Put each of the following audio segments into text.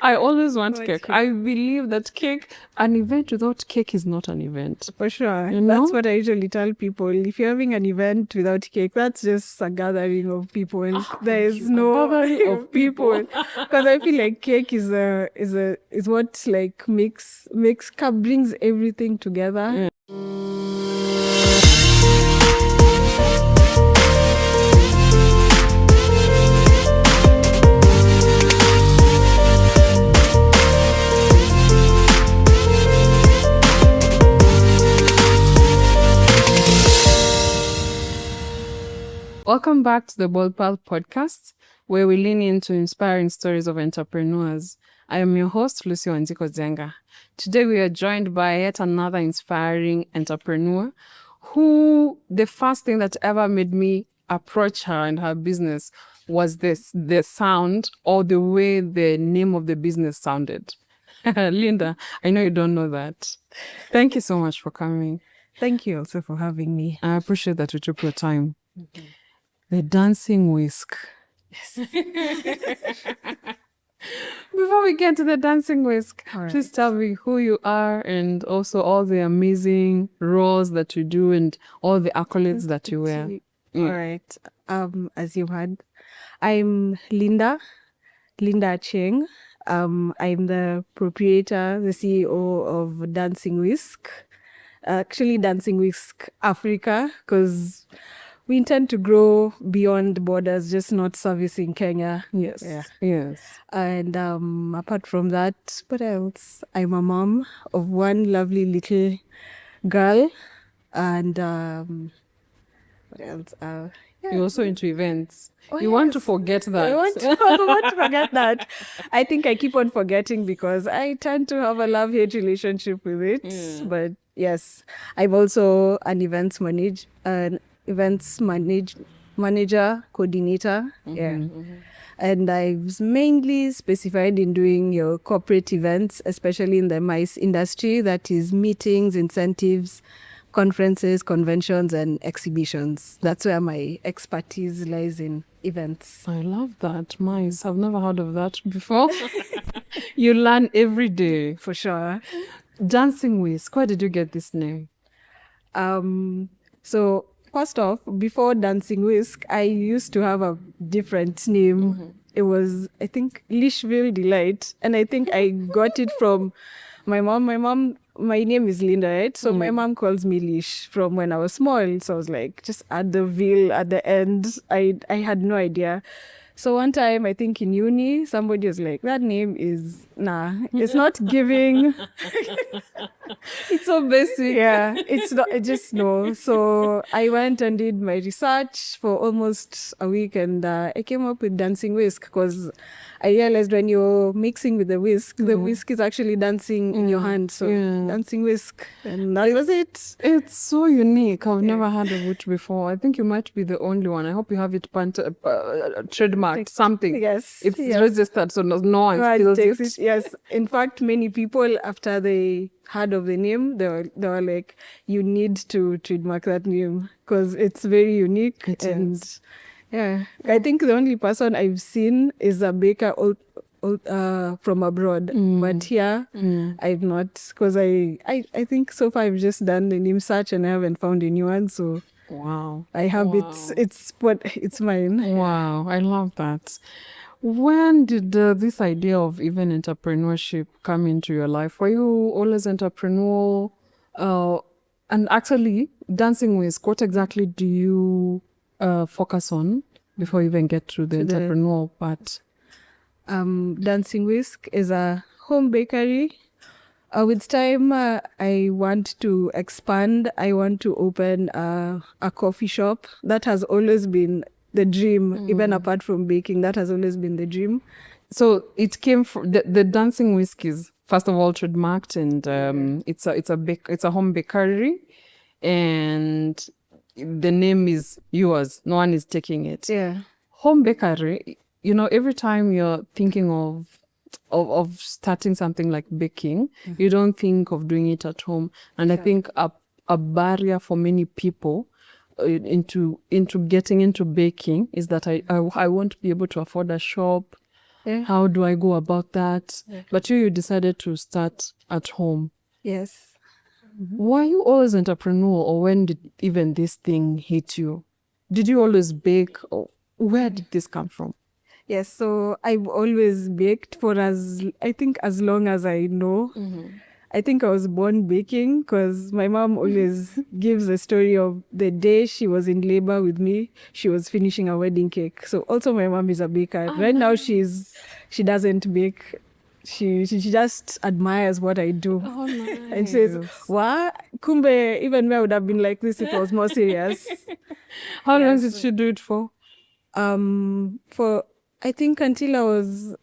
I always want What cake. cake? I believe that an event without cake is not an event. For sure. You know? That's what I usually tell people. If you're having an event without cake, that's just a gathering of people. There is no gathering of people. Because I feel like cake is what like brings everything together. Welcome back to the Bold Path podcast, where we lean into inspiring stories of entrepreneurs. I am your host, Lucy Wanziko Zenga. Today we are joined by yet another inspiring entrepreneur who the first thing that ever made me approach her and her business was the sound or the way the name of the business sounded. Linda, I know you don't know that. Thank you so much for coming. Thank you also for having me. I appreciate that you took your time. Mm-hmm. The Dancing Whisk. Yes. Before we get to the Dancing Whisk, please tell me who you are and also all the amazing roles that you do and all the accolades that you wear. All right. As you heard, I'm Linda Achieng. I'm the proprietor, the CEO of Dancing Whisk. Actually, Dancing Whisk Africa, because we intend to grow beyond borders, just not servicing Kenya. Yes. Yeah. Yes. And apart from that, what else? I'm a mom of one lovely little girl. And what else? You're also into events. You want to forget that. I want to forget that. I think I keep on forgetting because I tend to have a love-hate relationship with it. Yeah. But yes, I'm also an events manager, coordinator. Mm-hmm, yeah. Mm-hmm. And I've mainly specified in doing your corporate events, especially in the MICE industry, that is meetings, incentives, conferences, conventions, and exhibitions. That's where my expertise lies, in events. I love that. MICE. I've never heard of that before. You learn every day. For sure. Dancing Whisk. Where did you get this name? So first off, before Dancing Whisk, I used to have a different name. Mm-hmm. It was, I think, Lishville Delight. And I think I got it from my mom. My name is Linda, right? So my mom calls me Lish from when I was small. So I was like, just add the Ville at the end. I had no idea. So one time, I think in uni, somebody was like, that name is, it's not giving. It's so basic. Yeah, it's not, I just know. So I went and did my research for almost a week and I came up with Dancing Whisk because I realized when you're mixing with the whisk, the whisk is actually dancing in your hand. So Dancing Whisk. And that was it. It's so unique. I've never heard of it before. I think you might be the only one. I hope you have it trademarked, something. Yes. It's registered, so no one steals it. Yes. In fact, many people, after they heard of the name, they were like, you need to trademark that name because it's very unique. Yeah, I think the only person I've seen is a baker from abroad, but here I've not, because I think so far I've just done the name search and I haven't found a new one. So wow, I have it's mine. Wow, I love that. When did this idea of even entrepreneurship come into your life? Were you always entrepreneurial? And actually, Dancing Whisk, what exactly do you focus on before you even get to the entrepreneurial part? Dancing Whisk is a home bakery. With time, I want to expand. I want to open a coffee shop. That has always been the dream, even apart from baking. That has always been the dream. So it came from the Dancing Whisk is first of all trademarked, and it's a home bakery, and the name is yours. No one is taking it. Yeah. Home bakery. Every time you're thinking of starting something like baking, you don't think of doing it at home, and I think a barrier for many people into getting into baking is that I won't be able to afford a shop. Yeah. How do I go about that? But you decided to start at home. Yes. Were you always entrepreneur, or when did even this thing hit you? Did you always bake, or where did this come from? Yes, so I've always baked for I think as long as I know. I think I was born baking because my mom always gives a story of the day she was in labor with me, she was finishing a wedding cake. So also my mom is a baker. Right now she doesn't bake. She just admires what I do. Oh, nice. And says, "What? Kumbe, even me I would have been like this if I was more serious." How long did she do it for? For I think until I was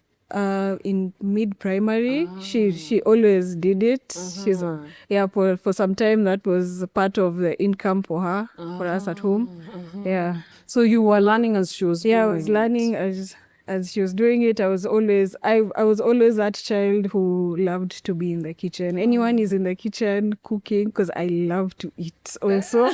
in mid-primary, she always did it. She's for some time that was part of the income for her, for us at home. Yeah. So you were learning as she was doing I was learning as she was doing it. I was always that child who loved to be in the kitchen. Anyone is in the kitchen cooking because I love to eat also.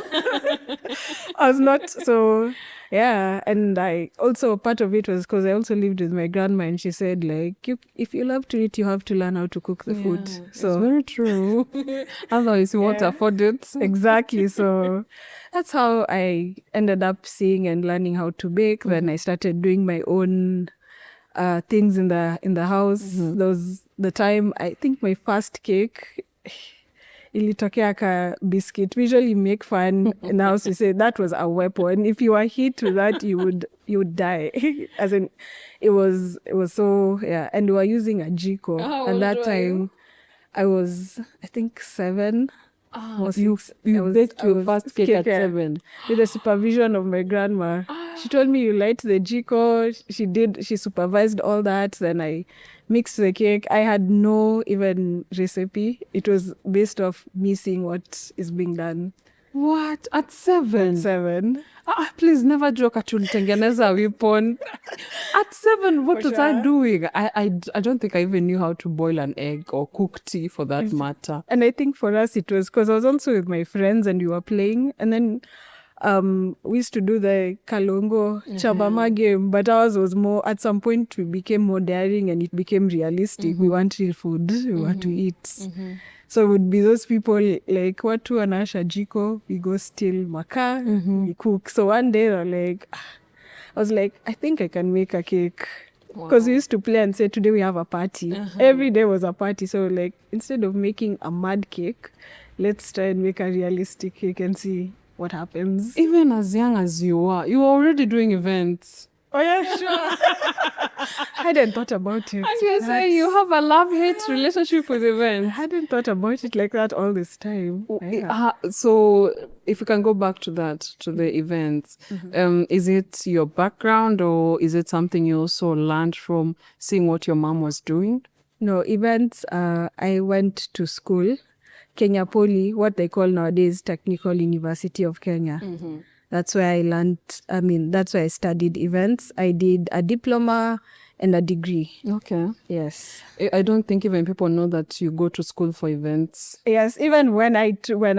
I was not so. Yeah, and I also part of it was because I also lived with my grandma, and she said like, if you love to eat, you have to learn how to cook the food. So it's very true. Otherwise, you won't afford it. Exactly. So that's how I ended up seeing and learning how to bake. Then I started doing my own things in the house. Those the time I think my first cake. Ilitokea ka biscuit. We usually make fun in the house. We say that was a weapon. If you were hit with that, you would die. As in, it was so And we were using a jiko. And that time, I was I think 7. You baked your first cake at 7 with the supervision of my grandma. She told me you light the jiko. She supervised all that. Then I mixed the cake. I had no even recipe. It was based off me seeing what is being done. What? At 7? At 7. Please never joke at ulitengeneza weapon. At 7, what was I doing? I don't think I even knew how to boil an egg or cook tea for that matter. And I think for us it was because I was also with my friends and we were playing. And then we used to do the Kalongo Chabama game, but ours was more, at some point we became more daring and it became realistic. We want real food, we want to eat. So it would be those people like, watu wanasha jiko, we go steal makaa, we cook. So one day I was like, I think I can make a cake. Because we used to play and say, today we have a party. Every day was a party. So like, instead of making a mad cake, let's try and make a realistic cake and see what happens. Even as young as you were already doing events. Oh yeah, sure. I hadn't thought about it. I was saying you have a love-hate relationship with events. I hadn't thought about it like that all this time. So if we can go back to that, to the events, is it your background or is it something you also learned from seeing what your mom was doing? No, events, I went to school, Kenya Poly, what they call nowadays Technical University of Kenya. That's where I learned, that's where I studied events. I did a diploma and a degree. Okay. Yes. I don't think even people know that you go to school for events. Yes, even when I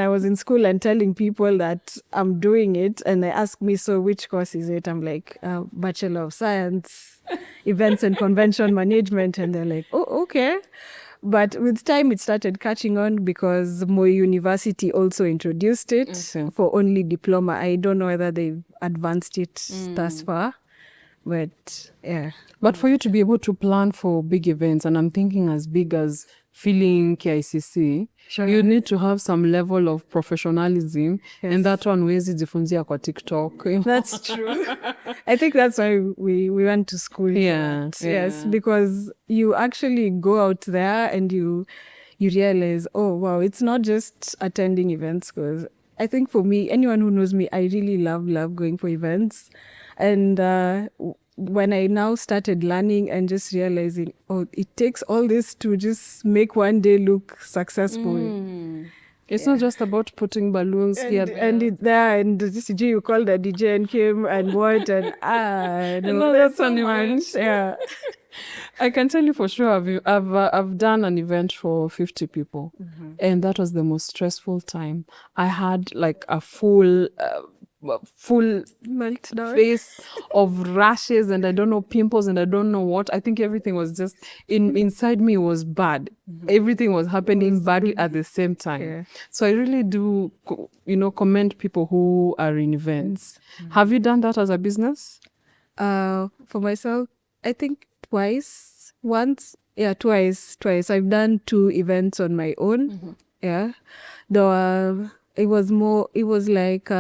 was in school and telling people that I'm doing it and they ask me, so which course is it? I'm like, Bachelor of Science, Events and Convention Management. And they're like, oh, okay. But with time, it started catching on because Moi University also introduced it for only diploma. I don't know whether they've advanced it thus far, but yeah. But for you to be able to plan for big events, and I'm thinking as big as filling KICC, you need to have some level of professionalism. Yes. And that one huwezi jifunzia kwa TikTok. That's true. I think that's why we went to school. Yeah. Yes, because you actually go out there and you realize, oh, wow, it's not just attending events. Because I think for me, anyone who knows me, I really love going for events. And when I now started learning and just realizing, oh, it takes all this to just make one day look successful. It's not just about putting balloons here and it's there, and this you call the DJ and came and what and no, that's an event. Yeah. I can tell you for sure, I've done an event for 50 people, and that was the most stressful time. I had like a full full Meltdown. face of rashes and I don't know, pimples and I don't know what. I think everything was just inside me was bad. Everything was happening badly at the same time. Yeah. So I really do, commend people who are in events. Have you done that as a business? For myself, I think twice. Once, yeah, twice. I've done 2 events on my own. Yeah. Though it was like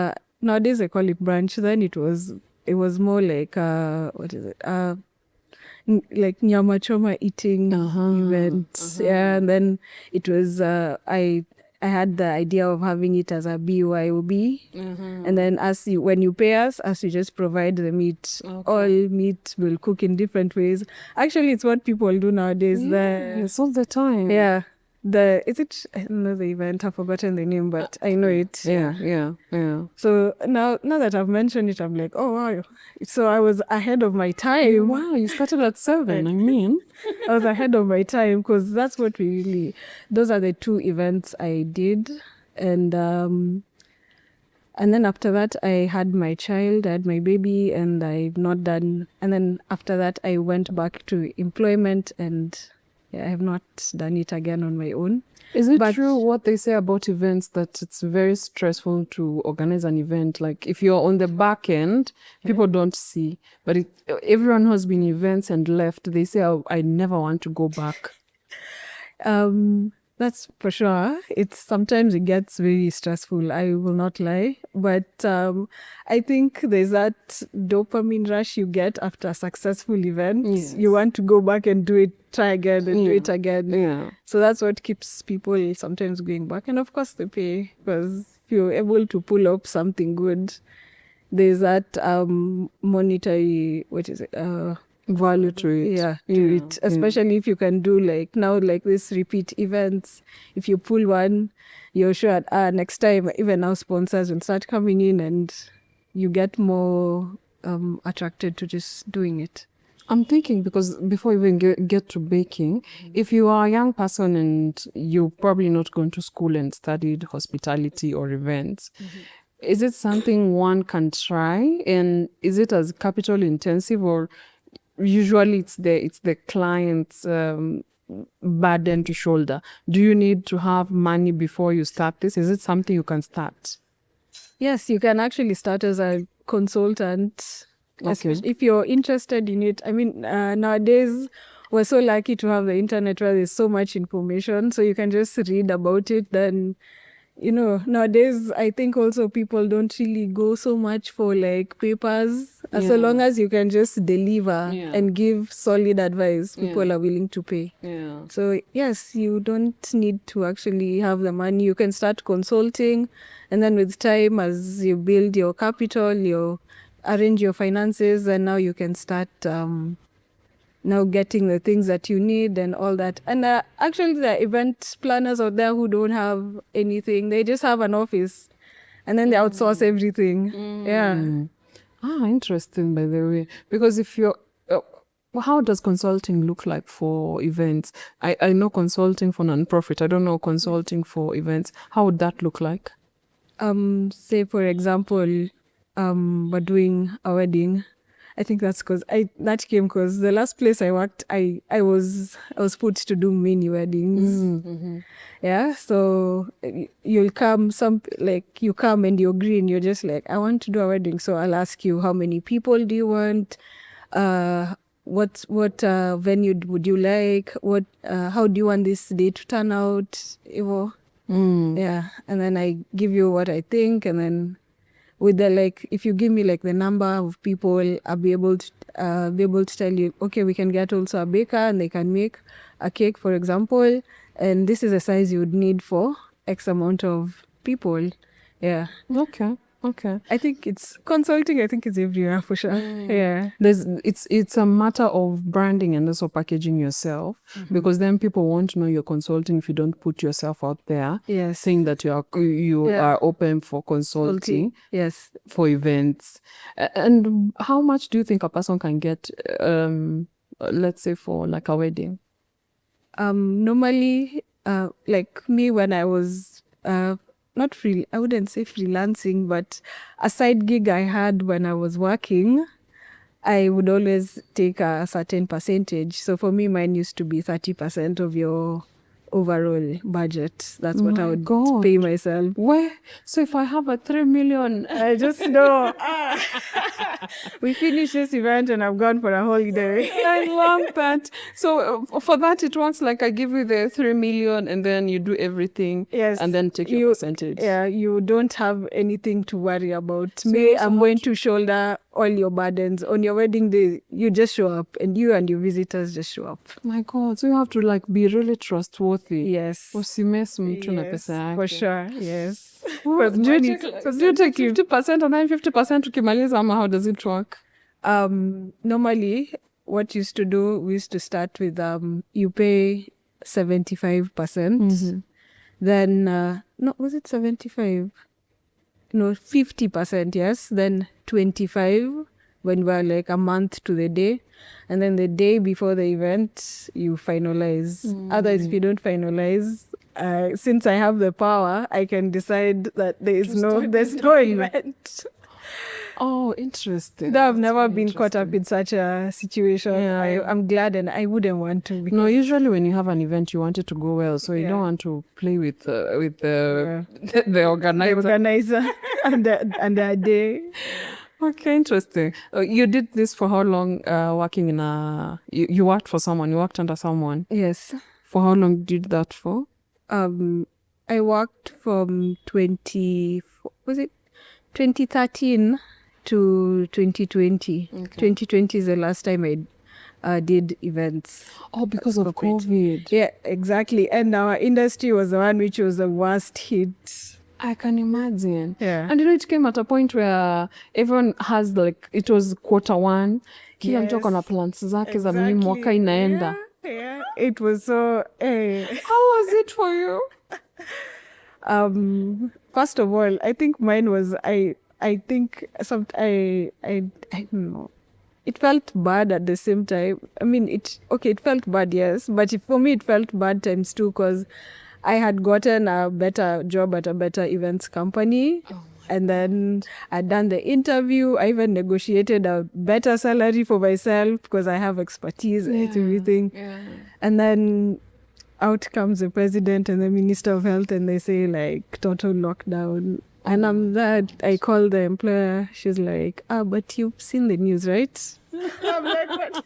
nowadays I call it brunch. Then it was more like what is it? Like nyama choma eating event. Yeah, and then it was I had the idea of having it as a BYOB. And then when you pay us, as you just provide the meat, all meat will cook in different ways. Actually, it's what people do nowadays. Yes, all the time. Yeah. I don't know the event, I've forgotten the name, but I know it. Yeah. So now that I've mentioned it, I'm like, oh wow. So I was ahead of my time. Wow, you started at 7. I mean, I was ahead of my time because that's what those are the 2 events I did. And then after that, I had my child, I had my baby, and I've not done. And then after that, I went back to employment, and I have not done it again on my own. Is it true what they say about events that it's very stressful to organize an event? Like if you're on the back end, people don't see. But everyone who has been events and left, they say, I never want to go back. That's for sure. Sometimes it gets very stressful, I will not lie. But I think there's that dopamine rush you get after a successful event. Yes. You want to go back and try again and do it again. Yeah. So that's what keeps people sometimes going back. And of course the pay, because if you're able to pull up something good, there's that monetary, value to it. To it, especially if you can do like this repeat events. If you pull one, you're sure next time even now sponsors will start coming in and you get more attracted to just doing it. I'm thinking, because before you even get to baking, if you are a young person and you're probably not going to school and studied hospitality or events, is it something one can try? And is it as capital intensive, or usually it's the client's burden to shoulder? Do you need to have money before you start this? Is it something you can start? Yes, you can actually start as a consultant. Okay. If you're interested in it. I mean, nowadays we're so lucky to have the internet where there's so much information, so you can just read about it. Then nowadays I think also people don't really go so much for like papers. So long as you can just deliver and give solid advice, people are willing to pay. So yes, you don't need to actually have the money. You can start consulting, and then with time, as you build your capital, you arrange your finances, and now you can start now getting the things that you need and all that. And actually there are event planners out there who don't have anything. They just have an office and then they outsource everything. Interesting, by the way. Because if you're how does consulting look like for events? I know consulting for non-profit. I don't know consulting for events. How would that look like? Say for example, we're doing a wedding. I think that's because that came because the last place I worked, I was put to do mini weddings. Yeah, so you'll come, you come and you agree and you're just like, I want to do a wedding. So I'll ask you, how many people do you want? What venue would you like? How do you want this day to turn out? Yeah, and then I give you what I think, and then with the if you give me the number of people, I'll be able to tell you, okay, we can get also a baker and they can make a cake, for example, and this is the size you would need for X amount of people. Yeah. Okay. I think it's consulting. I think it's everywhere for sure. Yeah. It's a matter of branding and also packaging yourself, because then people won't know you're consulting if you don't put yourself out there. Yes. Saying that you are open for consulting. Yes. For events. And how much do you think a person can get, let's say for a wedding? Normally, me when I was not free, I wouldn't say freelancing, but a side gig I had when I was working, I would always take a certain percentage. So for me, mine used to be 30% of your overall budget. That's what I would pay myself. Where? So if I have a 3 million, I just know. We finish this event and I've gone for a holiday. I love that. So for that, it works like I give you the 3 million and then you do everything. Yes. And then take your percentage. Yeah, you don't have anything to worry about. So me, I'm going to shoulder all your burdens. On your wedding day, you just show up and your visitors just show up. My God, so you have to like be really trustworthy. Yes. Usimesi mtu na pesa yake. For sure, yes. Do you take 50% and then 50% ukimaliza ama how does it work? Normally, what used to do, we used to start with you pay 75%. Mm-hmm. Then, no, was it 75? No, 50%, yes. Then 25 when we're like a month to the day. And then the day before the event, you finalize. Otherwise, if you don't finalize, since I have the power, I can decide that there's no event. Oh, interesting. Though I've never been caught up in such a situation. Yeah. I'm glad, and I wouldn't want to. No, usually when you have an event, you want it to go well, so you don't want to play with the organizer. The organizer and the day. Okay, interesting. You did this for how long? Working in you worked for someone. You worked under someone. Yes. For how long did that for? I worked from 2013 to 2020. Okay. 2020 is the last time I did events. Oh, because of COVID. Yeah, exactly. And our industry was the one which was the worst hit. I can imagine. Yeah. And it came at a point where everyone has like, it was quarter 1. Kila mtu ako na plans zake za mimi mwaka inaenda. Yeah. It was so... How was it for you? First of all, I think mine was, I don't know. It felt bad at the same time. I mean, it felt bad, yes. But for me, it felt bad times 2 because I had gotten a better job at a better events company. Oh, and then I'd done the interview. I even negotiated a better salary for myself because I have expertise and everything. Yeah. And then out comes the president and the minister of health and they say like total lockdown. And I'm that. I call the employer. She's like, but you've seen the news, right? I'm like, what?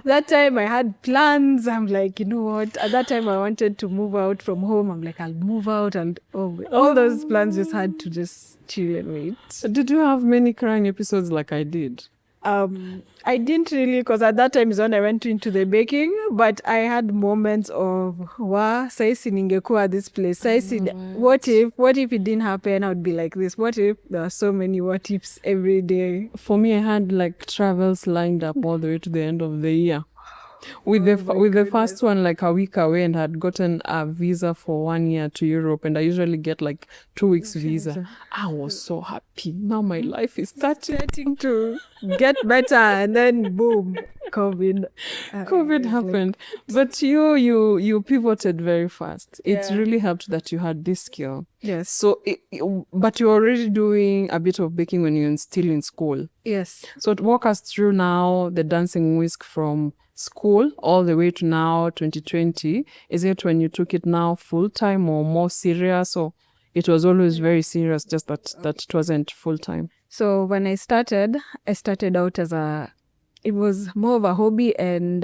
That time I had plans. I'm like, you know what? At that time I wanted to move out from home. I'm like, I'll move out. And all those plans just had to just chill and wait. Did you have many crying episodes like I did? I didn't really, because at that time is when I went into the baking, but I had moments of, saisi ningekuwa this place. Saisi, what if it didn't happen? I would be like this. What if? There are so many what ifs every day. For me, I had like travels lined up all the way to the end of the year. With the first one like a week away and had gotten a visa for 1 year to Europe and I usually get like 2 weeks visa. I was so happy. Now my life is starting to get better and then boom, COVID happened. But you pivoted very fast. It really helped that you had this skill. Yes. So, but you're already doing a bit of baking when you're still in school. Yes. So walk us through now the Dancing Whisk from school all the way to now 2020. Is it when you took it now full-time or more serious, or it was always very serious, just that it wasn't full-time? So when I started out as it was more of a hobby and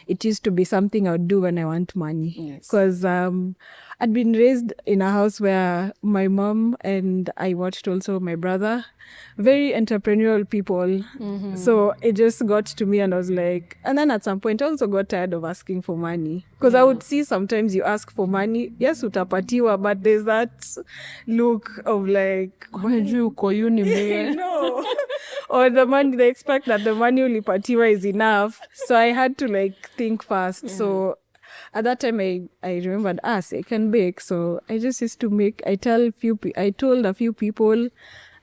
it used to be something I would do when I want money. Because I'd been raised in a house where my mom and I watched also my brother, very entrepreneurial people. Mm-hmm. So it just got to me and I was like, and then at some point I also got tired of asking for money. Because I would see sometimes you ask for money, yes, utapatiwa, but there's that look of like, no. Or the money, they expect that the money ulipatiwa is enough. So I had to like think fast. Yeah. So at that time, I remembered, I can bake. So I just used to make, I told a few people,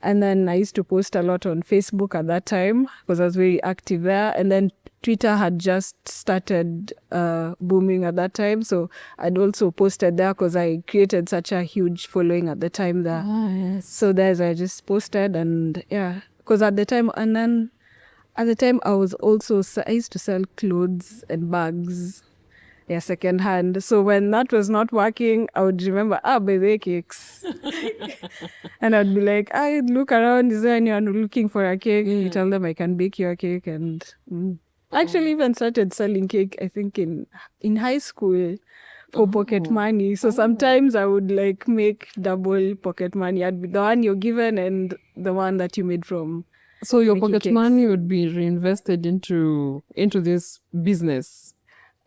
And then I used to post a lot on Facebook at that time because I was very active there. And then Twitter had just started booming at that time. So I'd also posted there because I created such a huge following at the time there. Yes. So there's I just posted and yeah, because at the time, and then at the time I used to sell clothes and bags. Yeah, second hand. So when that was not working, I would remember, by the cakes. And I'd be like, I'd look around, is there anyone looking for a cake? You tell them I can bake you a cake. And actually even started selling cake, I think in high school for pocket money. So sometimes I would like make double pocket money. I'd be the one you're given and the one that you made from. So your making pocket cakes. money would be reinvested into this business.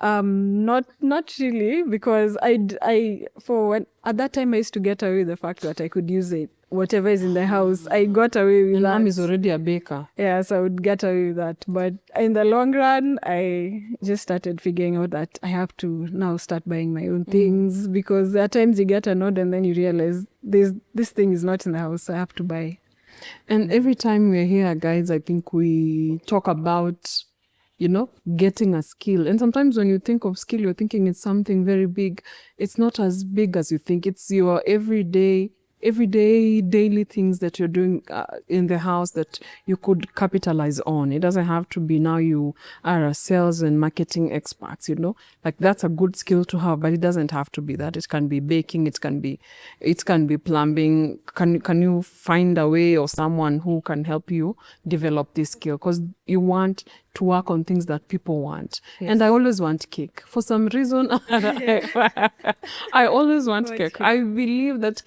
Not really, because at that time I used to get away with the fact that I could use it, whatever is in the house. I got away with And that. mom is already a baker. Yeah, so I would get away with that. But in the long run, I just started figuring out that I have to now start buying my own things, because there are times you get an order and then you realize this thing is not in the house, so I have to buy. And every time we're here, guys, I think we talk about, getting a skill. And sometimes when you think of skill, you're thinking it's something very big. It's not as big as you think. It's your everyday, daily things that you're doing in the house that you could capitalize on. It doesn't have to be now you are a sales and marketing experts, like that's a good skill to have, but it doesn't have to be that. It can be baking, it can be plumbing. Can you find a way or someone who can help you develop this skill? Because you want to work on things that people want. Yes. And I always want cake. For some reason, I always want cake. I believe that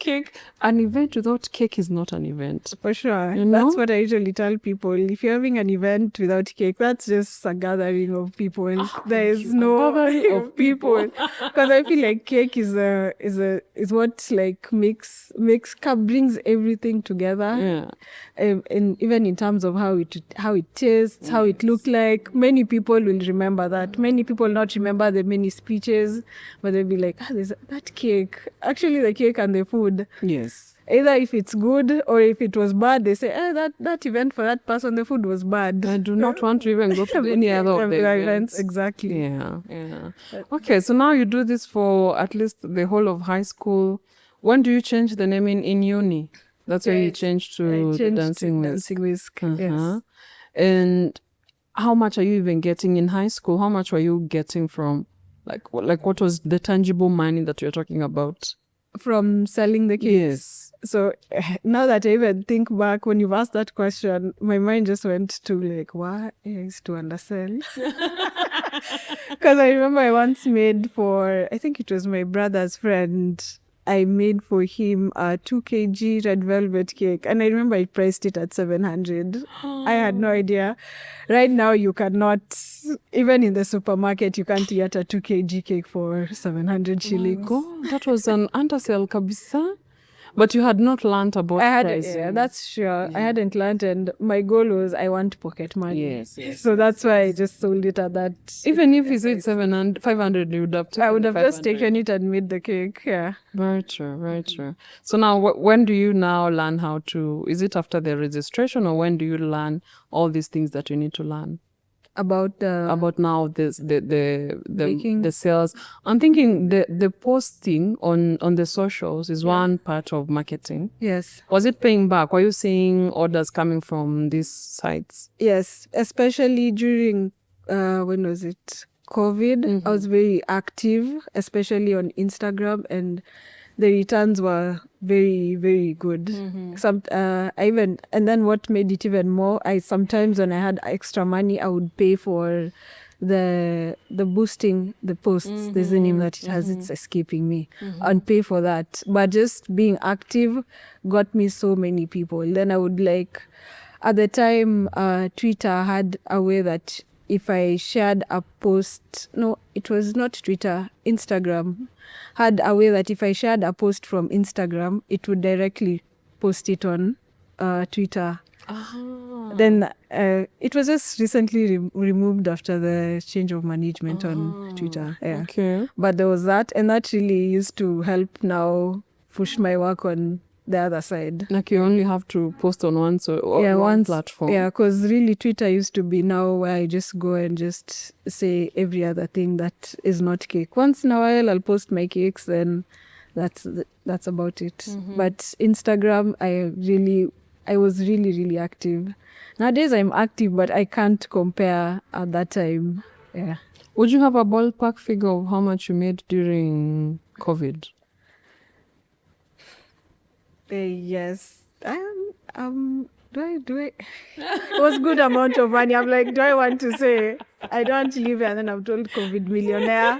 an event without cake is not an event. For sure. That's what I usually tell people. If you're having an event without cake, that's just a gathering of people. There is no gathering of people. Because I feel like cake is what like brings everything together. Yeah. And even in terms of how it tastes, how it looks like, many people will remember that. Many people not remember the many speeches, but they'll be like, there's that cake. Actually, the cake and the food. Yes. Either if it's good or if it was bad, they say, that event for that person, the food was bad. I do not want to even go to any other of the events. Exactly. Yeah. Okay, so now you do this for at least the whole of high school. When do you change the name in uni? That's when you changed to Dancing Whisk. Dancing Whisk, yes. And how much are you even getting in high school? How much were you getting from, like what was the tangible money that you're talking about? From selling the cakes? Yes. So now that I even think back, when you've asked that question, my mind just went to like, what I used to undersell. Because I remember I once made for, I think it was my brother's friend, I made for him a 2 kg red velvet cake. And I remember I priced it at 700. I had no idea. Right now, you cannot, even in the supermarket, you can't get a 2 kg cake for 700 shillings. Oh my God, that was an undersell kabisa. But you had not learned about pricing. Yeah, that's sure. Yeah. I hadn't learned, and my goal was I want pocket money. Yes. So that's why I just sold it at that. Even if you said 500, you would have taken I would have just taken it and made the cake. Yeah. Very true. So now, when do you now learn how to? Is it after the registration, or when do you learn all these things that you need to learn? About now the sales. I'm thinking the posting on the socials is one part of marketing. Yes. Was it paying back? Were you seeing orders coming from these sites? Yes, especially during when was it? COVID. Mm-hmm. I was very active, especially on Instagram, and the returns were very, very good. Mm-hmm. And then what made it even more, sometimes when I had extra money, I would pay for the boosting the posts. Mm-hmm. There's a name that it has, it's escaping me, and pay for that. But just being active got me so many people. Then I would at the time, Twitter had a way that if I shared a post, no, it was not Twitter, Instagram had a way that if I shared a post from Instagram, it would directly post it on Twitter. Then it was just recently removed after the change of management on Twitter. Yeah. Okay. But there was that, and that really used to help now push my work on the other side. Like you only have to post on one one platform. Yeah, because really Twitter used to be now where I just go and just say every other thing that is not cake. Once in a while I'll post my cakes, then that's about it. But Instagram, I was really active. Nowadays I'm active, but I can't compare at that time. Yeah. Would you have a ballpark figure of how much you made during COVID? Yes. Do I? It was good amount of money. I'm like, do I want to say? I don't live and then I'm told COVID millionaire.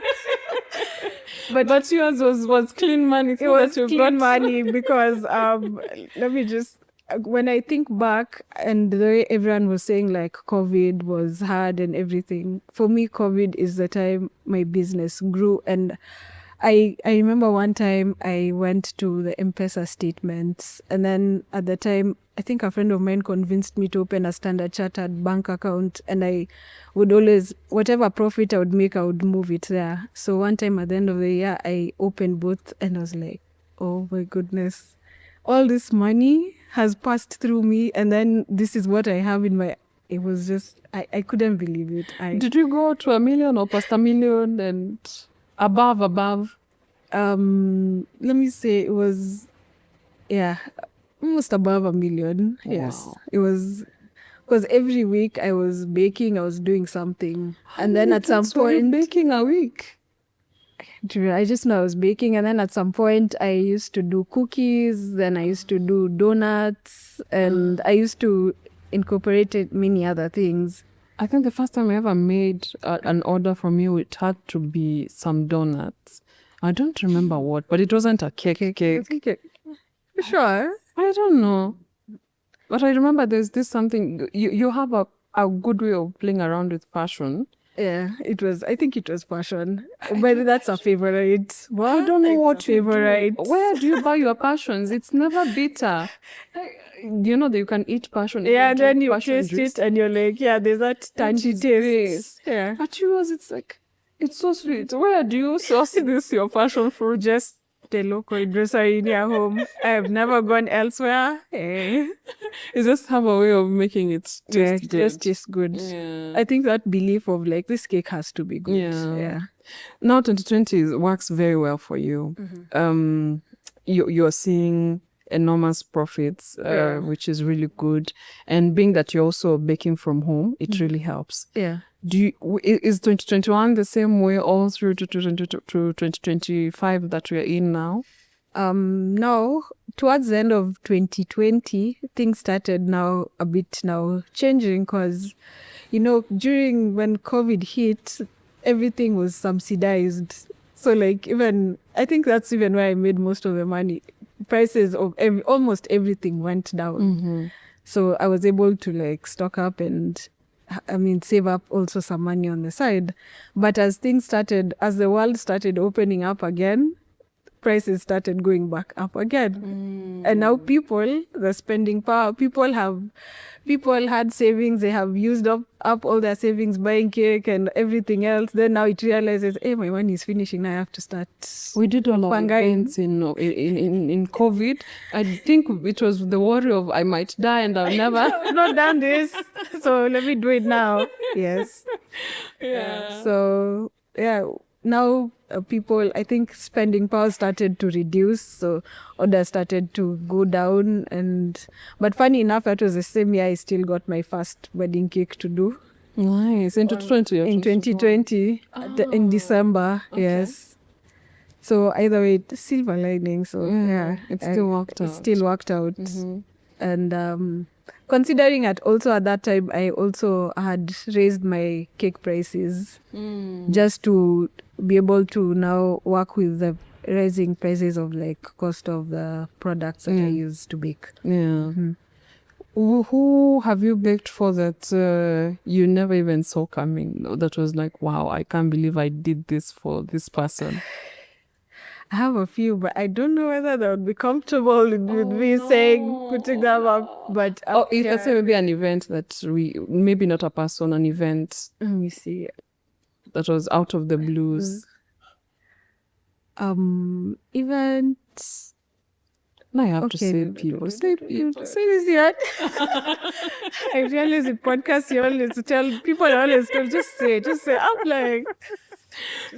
But yours was clean money. It was clean money because let me just, when I think back and the way everyone was saying like COVID was hard and everything, for me COVID is the time my business grew. And I remember one time I went to the M-Pesa statements, and then at the time I think a friend of mine convinced me to open a Standard Chartered bank account, and I would always, whatever profit I would make, I would move it there. So one time at the end of the year I opened both and I was like, oh my goodness, all this money has passed through me, and then this is what I have in my, it was just, I couldn't believe it. Did you go to 1 million or past 1 million and above? Let me say it was, almost above 1 million. Yes. Wow. It was, because every week I was baking, I was doing something. And then at some point, baking a week. I just know I was baking, and then at some point I used to do cookies, then I used to do donuts, and I used to incorporate many other things. I think the first time I ever made an order from you, it had to be some donuts. I don't remember what, but it wasn't a cake. Sure. I don't know. But I remember there's this something, you have a good way of playing around with passion. Yeah, I think it was passion. But that's a favorite. Well, I don't know what favorite. Where do you buy your passions? It's never bitter. You know that you can eat passion. Yeah, and then you taste it and you're like, yeah, there's that tangy taste. Yeah. But yours, it's like, it's so sweet. Where do you source this, your passion fruit? Just the local grocery in your home. I've never gone elsewhere. You just have a way of making it taste good. Just taste good. Yeah. I think that belief of like, this cake has to be good. Yeah. Now 2020 works very well for you. You're seeing enormous profits, which is really good. And being that you're also baking from home, it really helps. Yeah. Is 2021 the same way all through to 2025 that we're in now? No, towards the end of 2020, things started now a bit changing, because, during when COVID hit, everything was subsidized. So like I think that's even where I made most of the money. Prices of almost everything went down. So I was able to like stock up and save up also some money on the side. But as the world started opening up again, prices started going back up again. And now the spending power, people had savings, they have used up all their savings buying cake and everything else. Then now it realizes, hey, my money is finishing, now I have to start. We did a lot of events in COVID. I think it was the worry of I might die and I've never not done this, so let me do it now. Yes. Yeah. So now people, I think spending power started to reduce, so orders started to go down. But funny enough, that was the same year I still got my first wedding cake to do. Nice. In 2020, in December. Okay. Yes. So either way, silver lining. So it still worked out. It still worked out. And considering at that time, I also had raised my cake prices just to be able to now work with the rising prices of like cost of the products that I use to bake. Yeah. Who have you baked for that you never even saw coming? That was like, wow, I can't believe I did this for this person. I have a few, but I don't know whether they would be comfortable with me putting them up. But you can say maybe an event that maybe not a person, an event. Let me see. That was out of the blues. Event. Now you have to Okay, say people. Say people. Say this yet? I realize in podcasts you always tell people always tell just say. I'm like,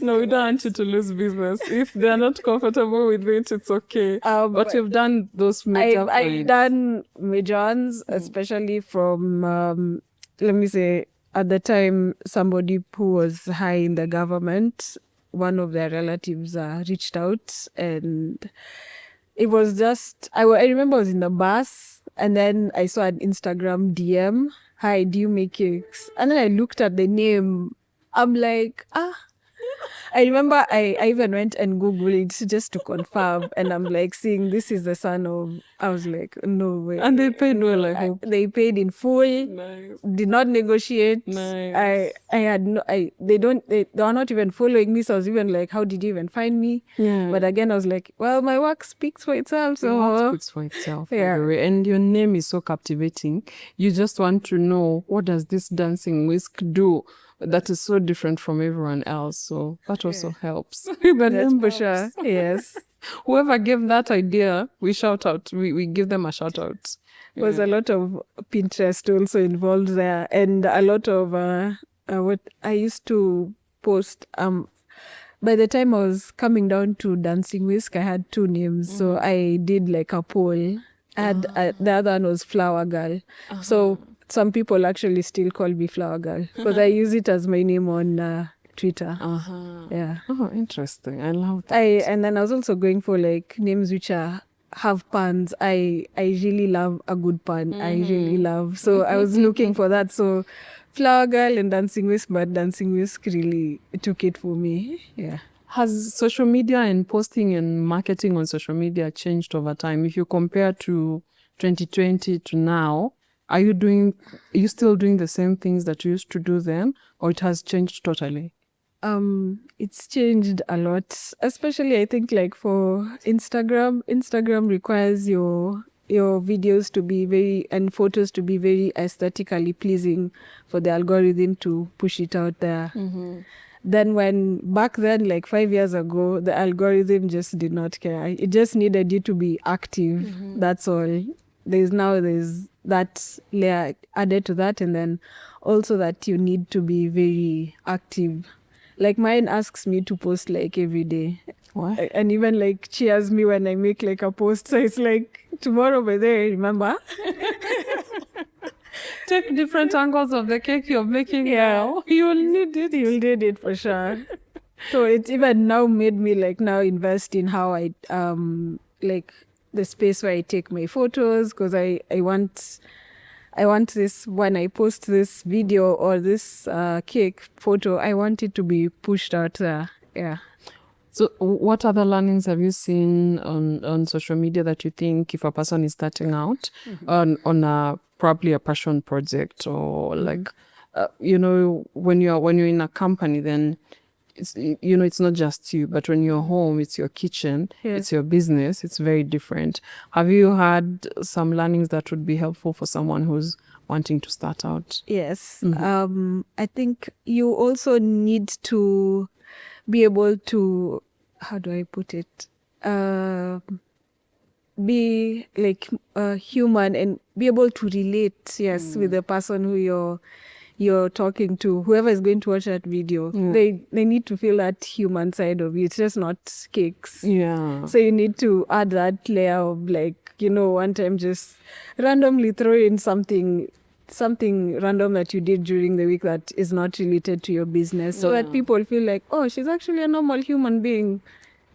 No, we don't want you to lose business. If they're not comfortable with it, it's okay. But you've done those major I've points. done major ones, especially from let me say at the time somebody who was high in the government, one of their relatives reached out, and it was just I remember I was in the bus and then I saw an Instagram DM, "Hi, do you make cakes?" And then I looked at the name. I'm like, I remember I even went and Googled it just to confirm, and I'm like seeing this is the son of. I was like, no way. And they paid well, I hope. They paid in full. Nice. Did not negotiate. Nice. I had no. They are not even following me. So I was even like, how did you even find me? Yeah. But again, I was like, well, my work speaks for itself. So Your work speaks for itself. Yeah. And your name is so captivating. You just want to know, what does this dancing whisk do that is so different from everyone else? So that also helps. The name for helps. sure. Yes. Whoever gave that idea, we shout out. We give them a shout out. Was a lot of Pinterest also involved there, and a lot of what I used to post. By the time I was coming down to Dancing Whisk, I had two names, so I did like a poll. I had the other one was Flower Girl, so some people actually still call me Flower Girl because I use it as my name on Twitter. Yeah. Oh, interesting. I love that. And then I was also going for like names which have puns. I really love a good pun. I really love. So I was looking for that. So Flower Girl and Dancing Whisk, but Dancing Whisk really took it for me. Yeah. Has social media and posting and marketing on social media changed over time? If you compare to 2020 to now, are you still doing the same things that you used to do then, or it has changed totally? It's changed a lot, especially I think like for Instagram. Instagram requires your videos to be and photos to be very aesthetically pleasing for the algorithm to push it out there. Then back then, like 5 years ago, the algorithm just did not care. It just needed you to be active. That's all. There's that layer added to that, and then also that you need to be very active. Like mine asks me to post like every day. What? And even like cheers me when I make like a post. So it's like, tomorrow by day, remember? Take different angles of the cake you're making now. You'll need it for sure. So it's even now made me like now invest in how I like the space where I take my photos, because I want this, when I post this video or this cake photo, I want it to be pushed out there. Yeah. So what other learnings have you seen on social media that you think, if a person is starting out on probably a passion project, or like, when you're in a company, then it's not just you, but when you're home, it's your kitchen, it's your business, it's very different. Have you had some learnings that would be helpful for someone who's wanting to start out? Yes. I think you also need to be able to, how do I put it? Be like human and be able to relate, with the person who you're talking to, whoever is going to watch that video. They need to feel that human side of you. It's just not cakes. Yeah. So you need to add that layer of like, one time just randomly throw in something random that you did during the week that is not related to your business, so that people feel like, oh, she's actually a normal human being.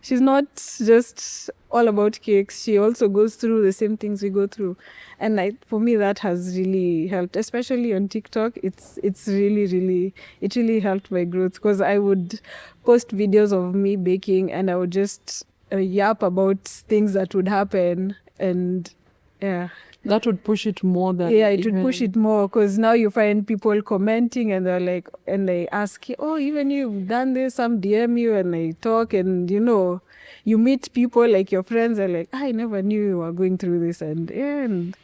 She's not just all about cakes. She also goes through the same things we go through. And for me, that has really helped, especially on TikTok. It's really helped my growth, because I would post videos of me baking and I would just yap about things that would happen. And that would push it more than it would push it more, because now you find people commenting and they're like, and they ask, oh, even you've done this, some DM you, and they talk, and you meet people like your friends are like, I never knew you were going through this, and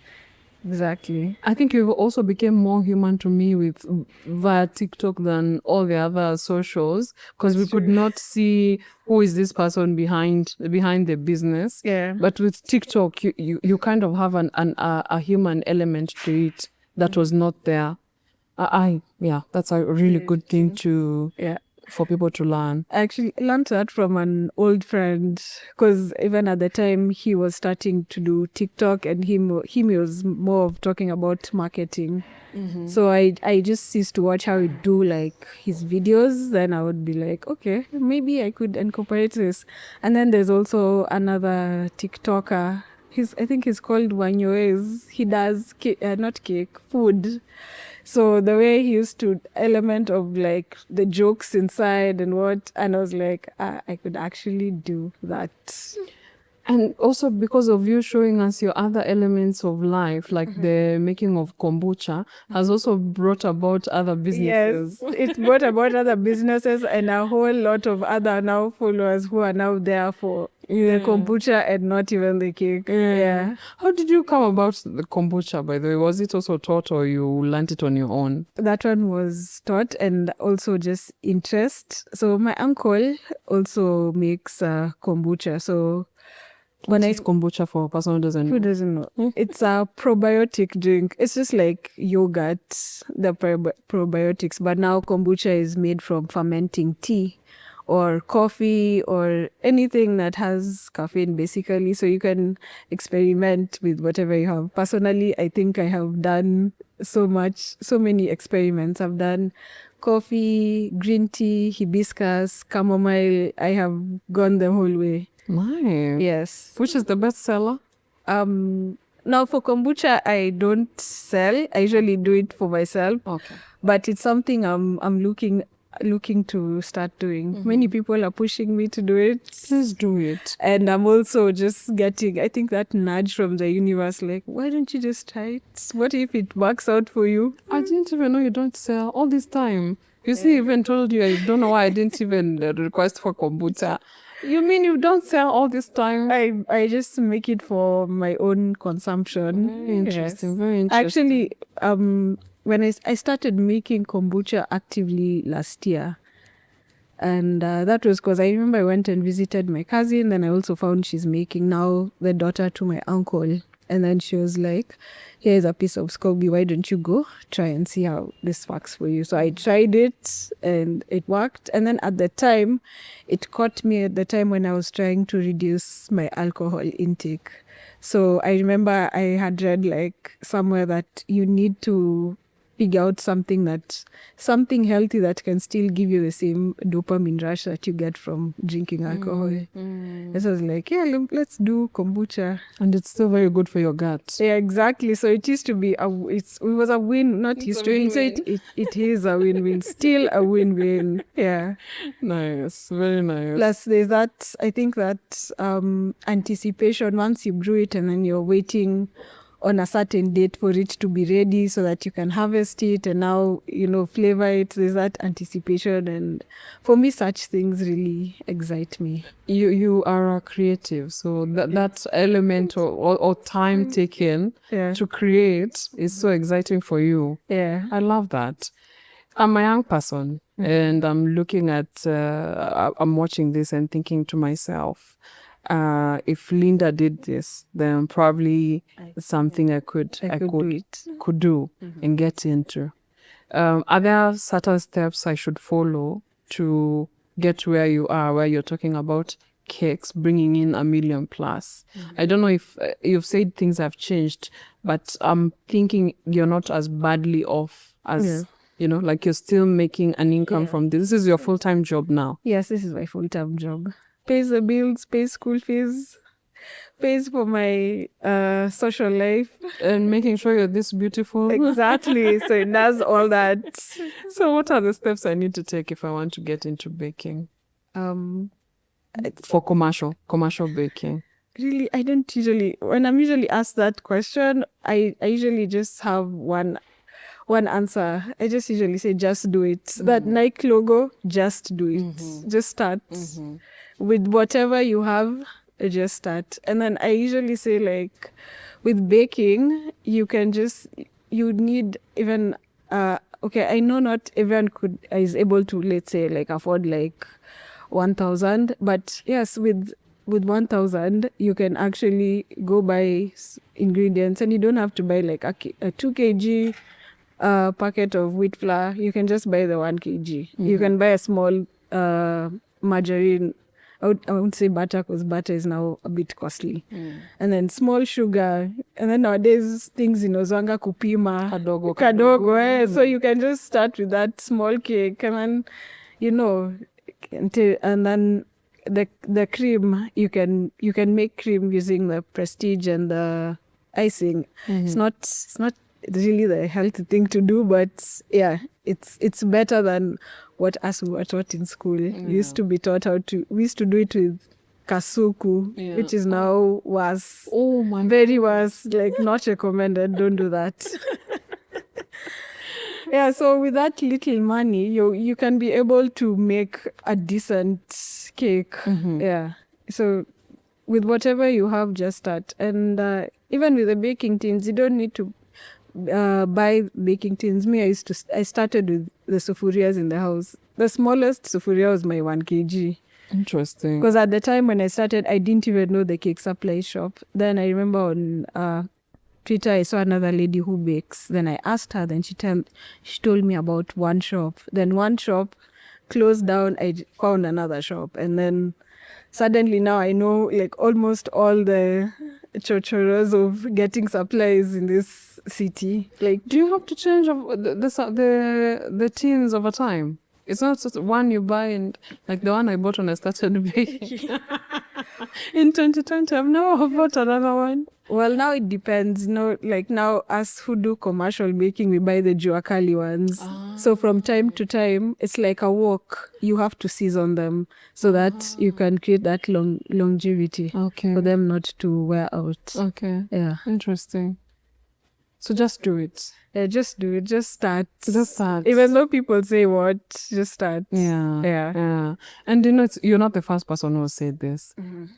Exactly. I think you also became more human to me with via TikTok than all the other socials, because we could not see who is this person behind the business. Yeah. But with TikTok, you kind of have a human element to it that was not there. Yeah, that's a really good thing to Yeah. for people to learn. I actually learned that from an old friend, because even at the time he was starting to do TikTok, and he was more of talking about marketing. So I just ceased to watch how he do like his videos. Then I would be like, okay, maybe I could incorporate this. And then there's also another TikToker. I think he's called Wanyoes. He does not cake, food. So the way he used to element of like the jokes inside and I was like, I could actually do that. And also because of you showing us your other elements of life, like the making of kombucha, has also brought about other businesses. Yes, it brought about other businesses and a whole lot of other now followers who are now there for the kombucha and not even the cake. Yeah. How did you come about the kombucha, by the way? Was it also taught or you learned it on your own? That one was taught and also just interest. So my uncle also makes kombucha. So when I kombucha for a person who doesn't know, it's a probiotic drink. It's just like yogurt, the probiotics, but now kombucha is made from fermenting tea or coffee or anything that has caffeine, basically. So you can experiment with whatever you have. Personally, I think I have done so many experiments. I've done coffee, green tea, hibiscus, chamomile. I have gone the whole way. Nice. Yes. Which is the best seller? Now for kombucha, I don't sell. I usually do it for myself. Okay. But it's something I'm looking to start doing. Many people are pushing me to do it. Please do it. And I'm also just getting, I think, that nudge from the universe, like, why don't you just try it? What if it works out for you? I didn't even know you don't sell all this time. You see, I even told you, I don't know why I didn't even request for kombucha. You mean you don't sell all this time? I just make it for my own consumption. Very interesting. Yes. Very interesting. Actually, when I started making kombucha actively last year, and that was because I remember I went and visited my cousin. Then I also found she's making now the daughter to my uncle. And then she was like, here's a piece of SCOBY. Why don't you go try and see how this works for you? So I tried it and it worked. And then at the time, it caught me at the time when I was trying to reduce my alcohol intake. So I remember I had read like somewhere that you need to figure out something healthy that can still give you the same dopamine rush that you get from drinking alcohol. And so I was like, yeah, let's do kombucha. And it's still very good for your gut. Yeah, exactly. So it used to be it was a win, not history. So it is a win-win, still a win-win. Yeah. Nice, very nice. Plus there's that, I think that anticipation once you brew it and then you're waiting on a certain date for it to be ready so that you can harvest it and now, flavor it. There's that anticipation. And for me, such things really excite me. You are a creative. So that element or time taken to create is so exciting for you. Yeah. I love that. I'm a young person and I'm looking at, I'm watching this and thinking to myself, if Linda did this, then probably something I could do and get into. Are there certain steps I should follow to get where you are, where you're talking about cakes, bringing in 1 million plus? I don't know if you've said things have changed, but I'm thinking you're not as badly off as, like you're still making an income from this. This is your full-time job now. Yes, this is my full-time job. Pays the bills, pays school fees, pays for my social life. And making sure you're this beautiful. Exactly. So it does all that. So what are the steps I need to take if I want to get into baking? For commercial baking. Really, I don't usually, when I'm usually asked that question, I usually just have one answer. I just usually say, just do it. That Nike logo, just do it. Just start. With whatever you have, just start. And then I usually say, like, with baking, you need even, okay, I know not everyone is able to, let's say, like afford like 1,000, but yes, with 1,000, you can actually go buy ingredients, and you don't have to buy like a 2 kg packet of wheat flour. You can just buy the 1 kg. You can buy a small margarine. I wouldn't say butter, because butter is now a bit costly. And then small sugar. And then nowadays, things inozwanga kupima. Kadogo. So you can just start with that small cake. And then, and then the cream, you can make cream using the Prestige and the icing. It's not really the healthy thing to do, but yeah, it's better than what us were taught in school. We used to be taught we used to do it with kasuku, which is now worse. Oh my, very worse, like not recommended. Don't do that. Yeah, so with that little money, you can be able to make a decent cake. Yeah, so with whatever you have, just start. And even with the baking tins, you don't need to buy baking tins. I started with the sufurias in the house. The smallest sufuria was my 1 kg. Interesting. Because at the time when I started, I didn't even know the cake supply shop. Then I remember on Twitter, I saw another lady who bakes. Then I asked her, then she told me about one shop. Then one shop closed down, I found another shop. And then suddenly now I know like almost all the chochoros of getting supplies in this city. Like, do you have to change the tins over time? It's not just one you buy, and like the one I bought when I started baking. In 2020, I've never bought another one. Well, now it depends. Like now, us who do commercial baking, we buy the Juakali ones. So from time to time, it's like a walk. You have to season them so that you can create that longevity for them not to wear out. Okay. Yeah. Interesting. So just do it. Yeah, just do it. Just start. Just start. Even though people say what, just start. Yeah. And you're not the first person who said this.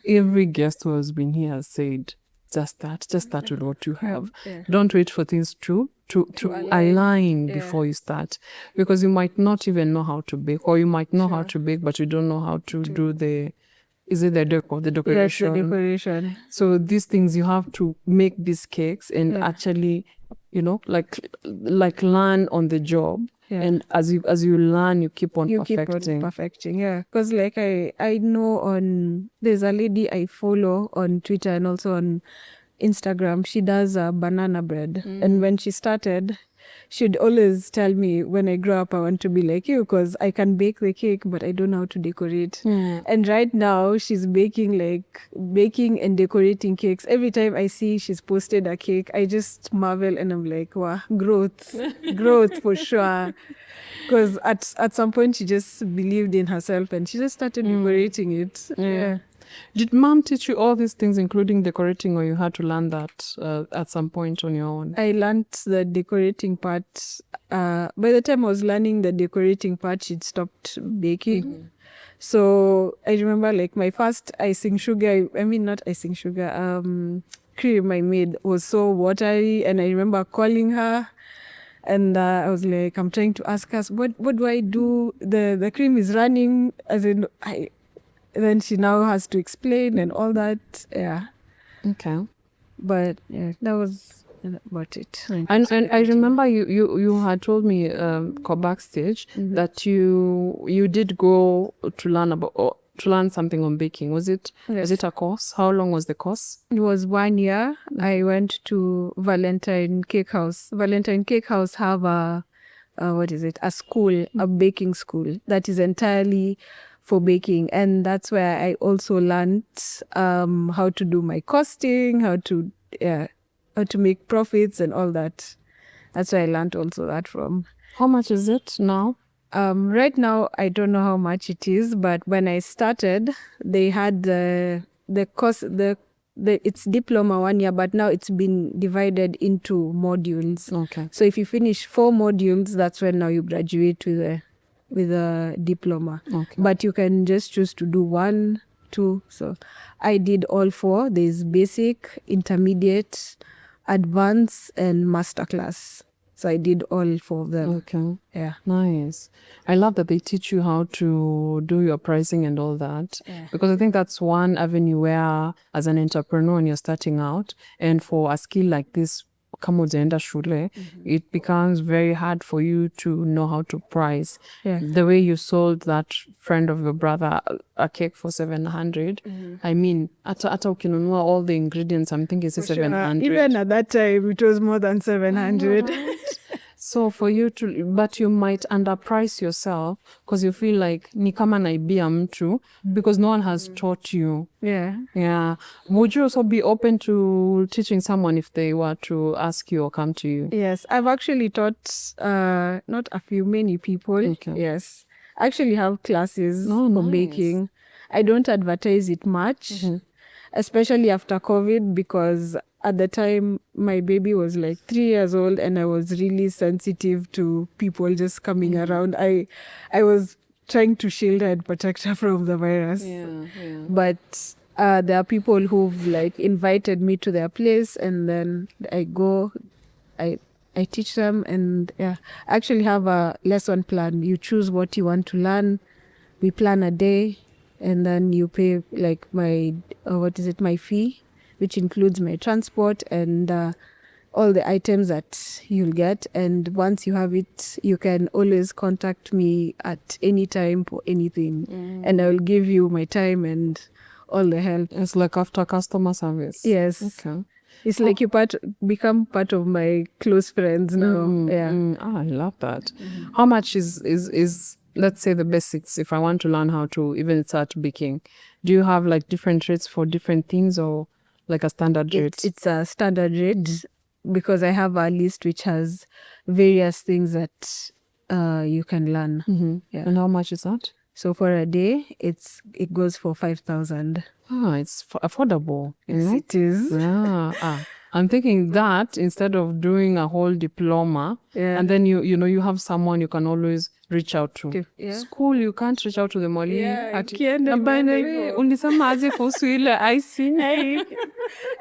Every guest who has been here has said, just start with what you have. Yeah. Don't wait for things to align before you start, because you might not even know how to bake, or you might know how to bake, but you don't know how to do the decoration. Yes, the decoration. So these things, you have to make these cakes and actually, like learn on the job. Yeah. And as you learn, you keep on perfecting. Yeah, because like I know there's a lady I follow on Twitter and also on Instagram. She does banana bread, and when she started, she'd always tell me, when I grow up, I want to be like you, because I can bake the cake, but I don't know how to decorate. And right now, she's baking and decorating cakes. Every time I see she's posted a cake, I just marvel, and I'm like, wow, growth for sure. Because at some point, she just believed in herself, and she just started decorating it. Yeah. Did mom teach you all these things, including decorating, or you had to learn that at some point on your own? I learned the decorating part. By the time I was learning the decorating part, she'd stopped baking. So I remember like my first cream I made was so watery, and I remember calling her. And I was like, I'm trying to ask her, what do I do? The cream is running, as in then she now has to explain and all that. Yeah. Okay. But yeah, that was about it. And I remember you had told me backstage that you did go to learn something on baking. Was it a course? How long was the course? It was 1 year. I went to Valentine Cake House. Valentine Cake House have a school, a baking school that is entirely for baking, and that's where I also learned how to do my costing, how to make profits and all that. That's where I learned also that from. How much is it now? Right now I don't know how much it is, but when I started, they had the course, it's diploma 1 year, but now it's been divided into modules. Okay. So if you finish 4 modules, that's when now you graduate with a diploma. Okay. But you can just choose to do one 2. So I did all 4. There's basic, intermediate, advanced, and masterclass. So I did all 4 of them. Okay. Yeah. Nice. I love that they teach you how to do your pricing and all that. Yeah. Because I think that's one avenue where, as an entrepreneur, when you're starting out, and for a skill like this, kama hujaenda shule, it becomes very hard for you to know how to price. Yeah. The way you sold that friend of your brother a cake for 700, I mean, ata ukinunua all the ingredients, I'm thinking it's 700. Even at that time, it was more than 700. So for you to, but you might underprice yourself because you feel like ni kama naibia mtu because no one has taught you. Yeah. Yeah. Would you also be open to teaching someone if they were to ask you or come to you? Yes, I've actually taught not a few, many people. Okay. Yes. I actually have classes Oh, for nice. baking. I don't advertise it much, especially after COVID, because at the time my baby was like 3 years old and I was really sensitive to people just coming around. I was trying to shield her and protect her from the virus. Yeah. But there are people who've like invited me to their place and then I go, I teach them, and yeah, I actually have a lesson plan. You choose what you want to learn. We plan a day and then you pay like my fee, which includes my transport and all the items that you'll get. And once you have it, you can always contact me at any time for anything. And I will give you my time and all the help. It's like after customer service. Yes. Okay. It's like you become part of my close friends now. Yeah. I love that. How much is let's say the basics, if I want to learn how to even start baking? Do you have like different rates for different things or like a standard rate? It's a standard rate because I have a list which has various things that you can learn. Yeah. And how much is that? So for a day, it goes for 5,000. It's affordable. Yes, it is. Yeah. I'm thinking that instead of doing a whole diploma, Yeah. and then you have someone you can always reach out to. Yeah. School, you can't reach out to the mwalimu. Yeah, Na by the way, unisema aje kuhusu ile icing.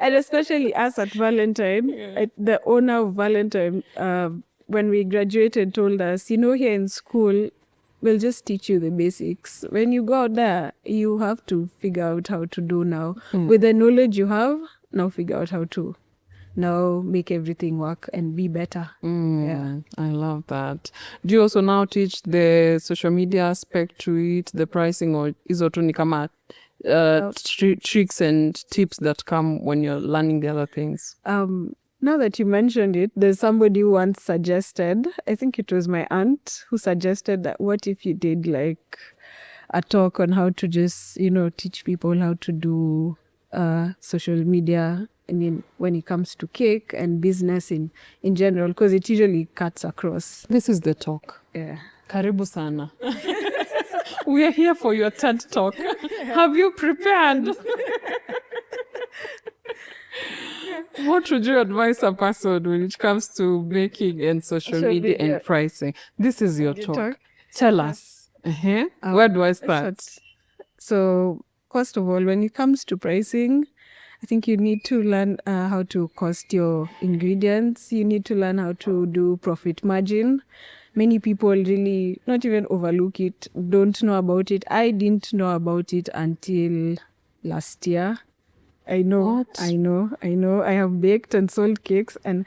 And especially us at Valentine, the owner of Valentine, when we graduated, told us, here in school, we'll just teach you the basics. When you go out there, you have to figure out how to do now. With the knowledge you have, now figure out how to now make everything work and be better. Yeah. I love that. Do you also now teach the social media aspect to it, the pricing, or hizo tu ni kama tricks and tips that come when you're learning the other things? Now that you mentioned it, there's somebody who once suggested, I think it was my aunt who suggested that what if you did like a talk on how to just, teach people how to do social media, when it comes to cake and business in general, because it usually cuts across. This is the talk. Yeah. Karibu sana. We are here for your TED talk. Have you prepared? What would you advise a person when it comes to baking and social media and pricing? This is your talk. Tell us. Where do I start? So, first of all, when it comes to pricing, I think you need to learn how to cost your ingredients. You need to learn how to do profit margin. Many people really not even overlook it, don't know about it. I didn't know about it until last year. I know. What? I know. I have baked and sold cakes and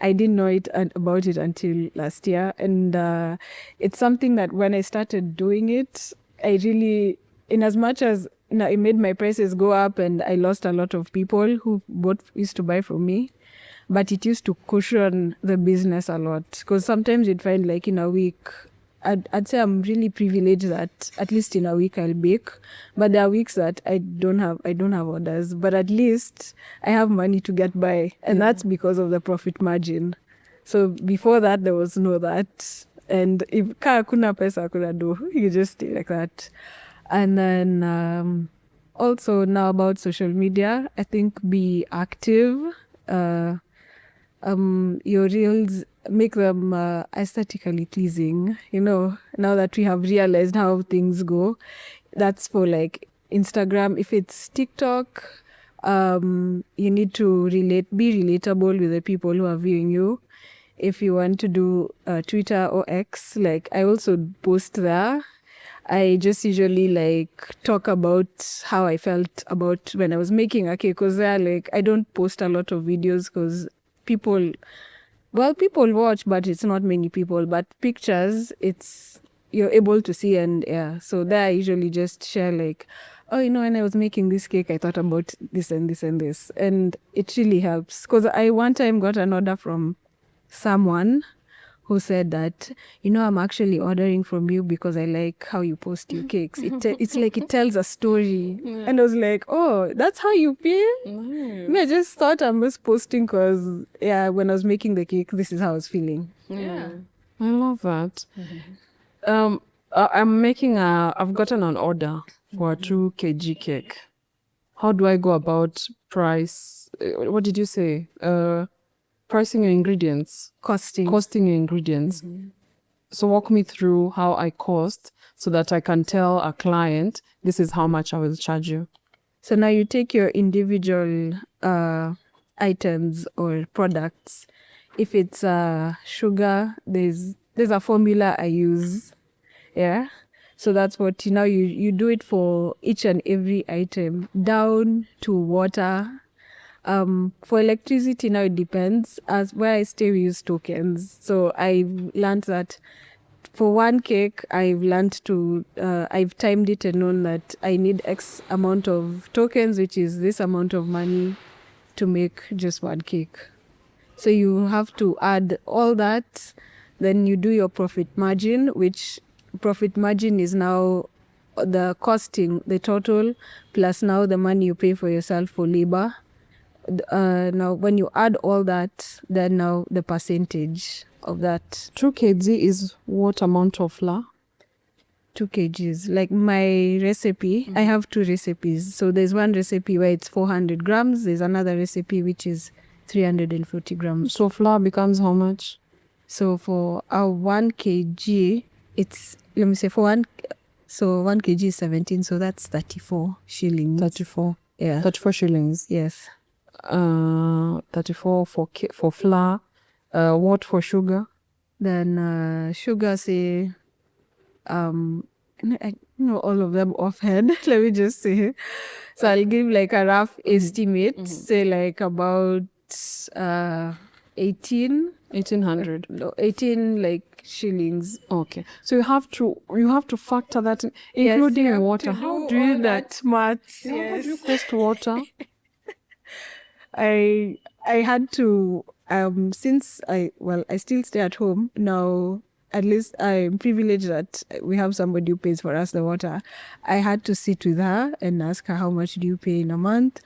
I didn't know about it until last year. And it's something that when I started doing it, I really, in as much as it made my prices go up and I lost a lot of people who used to buy from me, but it used to cushion the business a lot. Because sometimes you'd find like in a week, I'd say I'm really privileged that at least in a week I'll bake, but there are weeks that I don't have orders, but at least I have money to get by, and that's because of the profit margin. So before that there was no that, and if kuna pesa kuna do, you just stay like that. And then also now about social media, I think be active. Your reels, make them aesthetically pleasing. Now that we have realized how things go, that's for like Instagram. If it's TikTok, you need to be relatable with the people who are viewing you. If you want to do Twitter or X, like I also post there. I just usually like talk about how I felt about when I was making a cake, because there, like, I don't post a lot of videos because people watch, but it's not many people. But pictures, you're able to see, and yeah. So there I usually just share like, oh, when I was making this cake, I thought about this and this and this, and it really helps. Because I one time got an order from someone who said that, I'm actually ordering from you because I like how you post your cakes. It's like it tells a story. Yeah. And I was like, oh, that's how you feel? Nice. I just thought I was posting because, when I was making the cake, this is how I was feeling. Yeah. I love that. Mm-hmm. I've gotten an order for a 2 kg cake. How do I go about price? What did you say? Pricing your ingredients. Costing your ingredients. Mm-hmm. So walk me through how I cost so that I can tell a client, this is how much I will charge you. So now you take your individual items or products. If it's sugar, there's a formula I use. Yeah. So that's what, you do it for each and every item, down to water. For electricity now, it depends. As where I stay, we use tokens. So I've learned that for one cake, I've timed it and known that I need X amount of tokens, which is this amount of money, to make just one cake. So you have to add all that. Then you do your profit margin, which profit margin is now the costing, the total, plus now the money you pay for yourself for labor. Now when you add all that, then now the percentage of that. 2 kg is what amount of flour? 2 kgs. Like my recipe, I have 2 recipes. So there's one recipe where it's 400 grams. There's another recipe which is 340 grams. So flour becomes how much? So for our 1 kg, it's, let me say, for 1 kg is 17, so that's 34 shillings. 34? Yeah. 34 shillings? Yes. 34 for flour. What for sugar? Then sugar, say, I know all of them offhand. Let me just say. So I'll give like a rough estimate, say like about 1800. No, 18 like shillings. Okay. So you have to factor that in, including yes, water. How do you that maths? Yes. How do you cost water? I had to since I still stay at home now. At least I'm privileged that we have somebody who pays for us the water. I had to sit with her and ask her, how much do you pay in a month?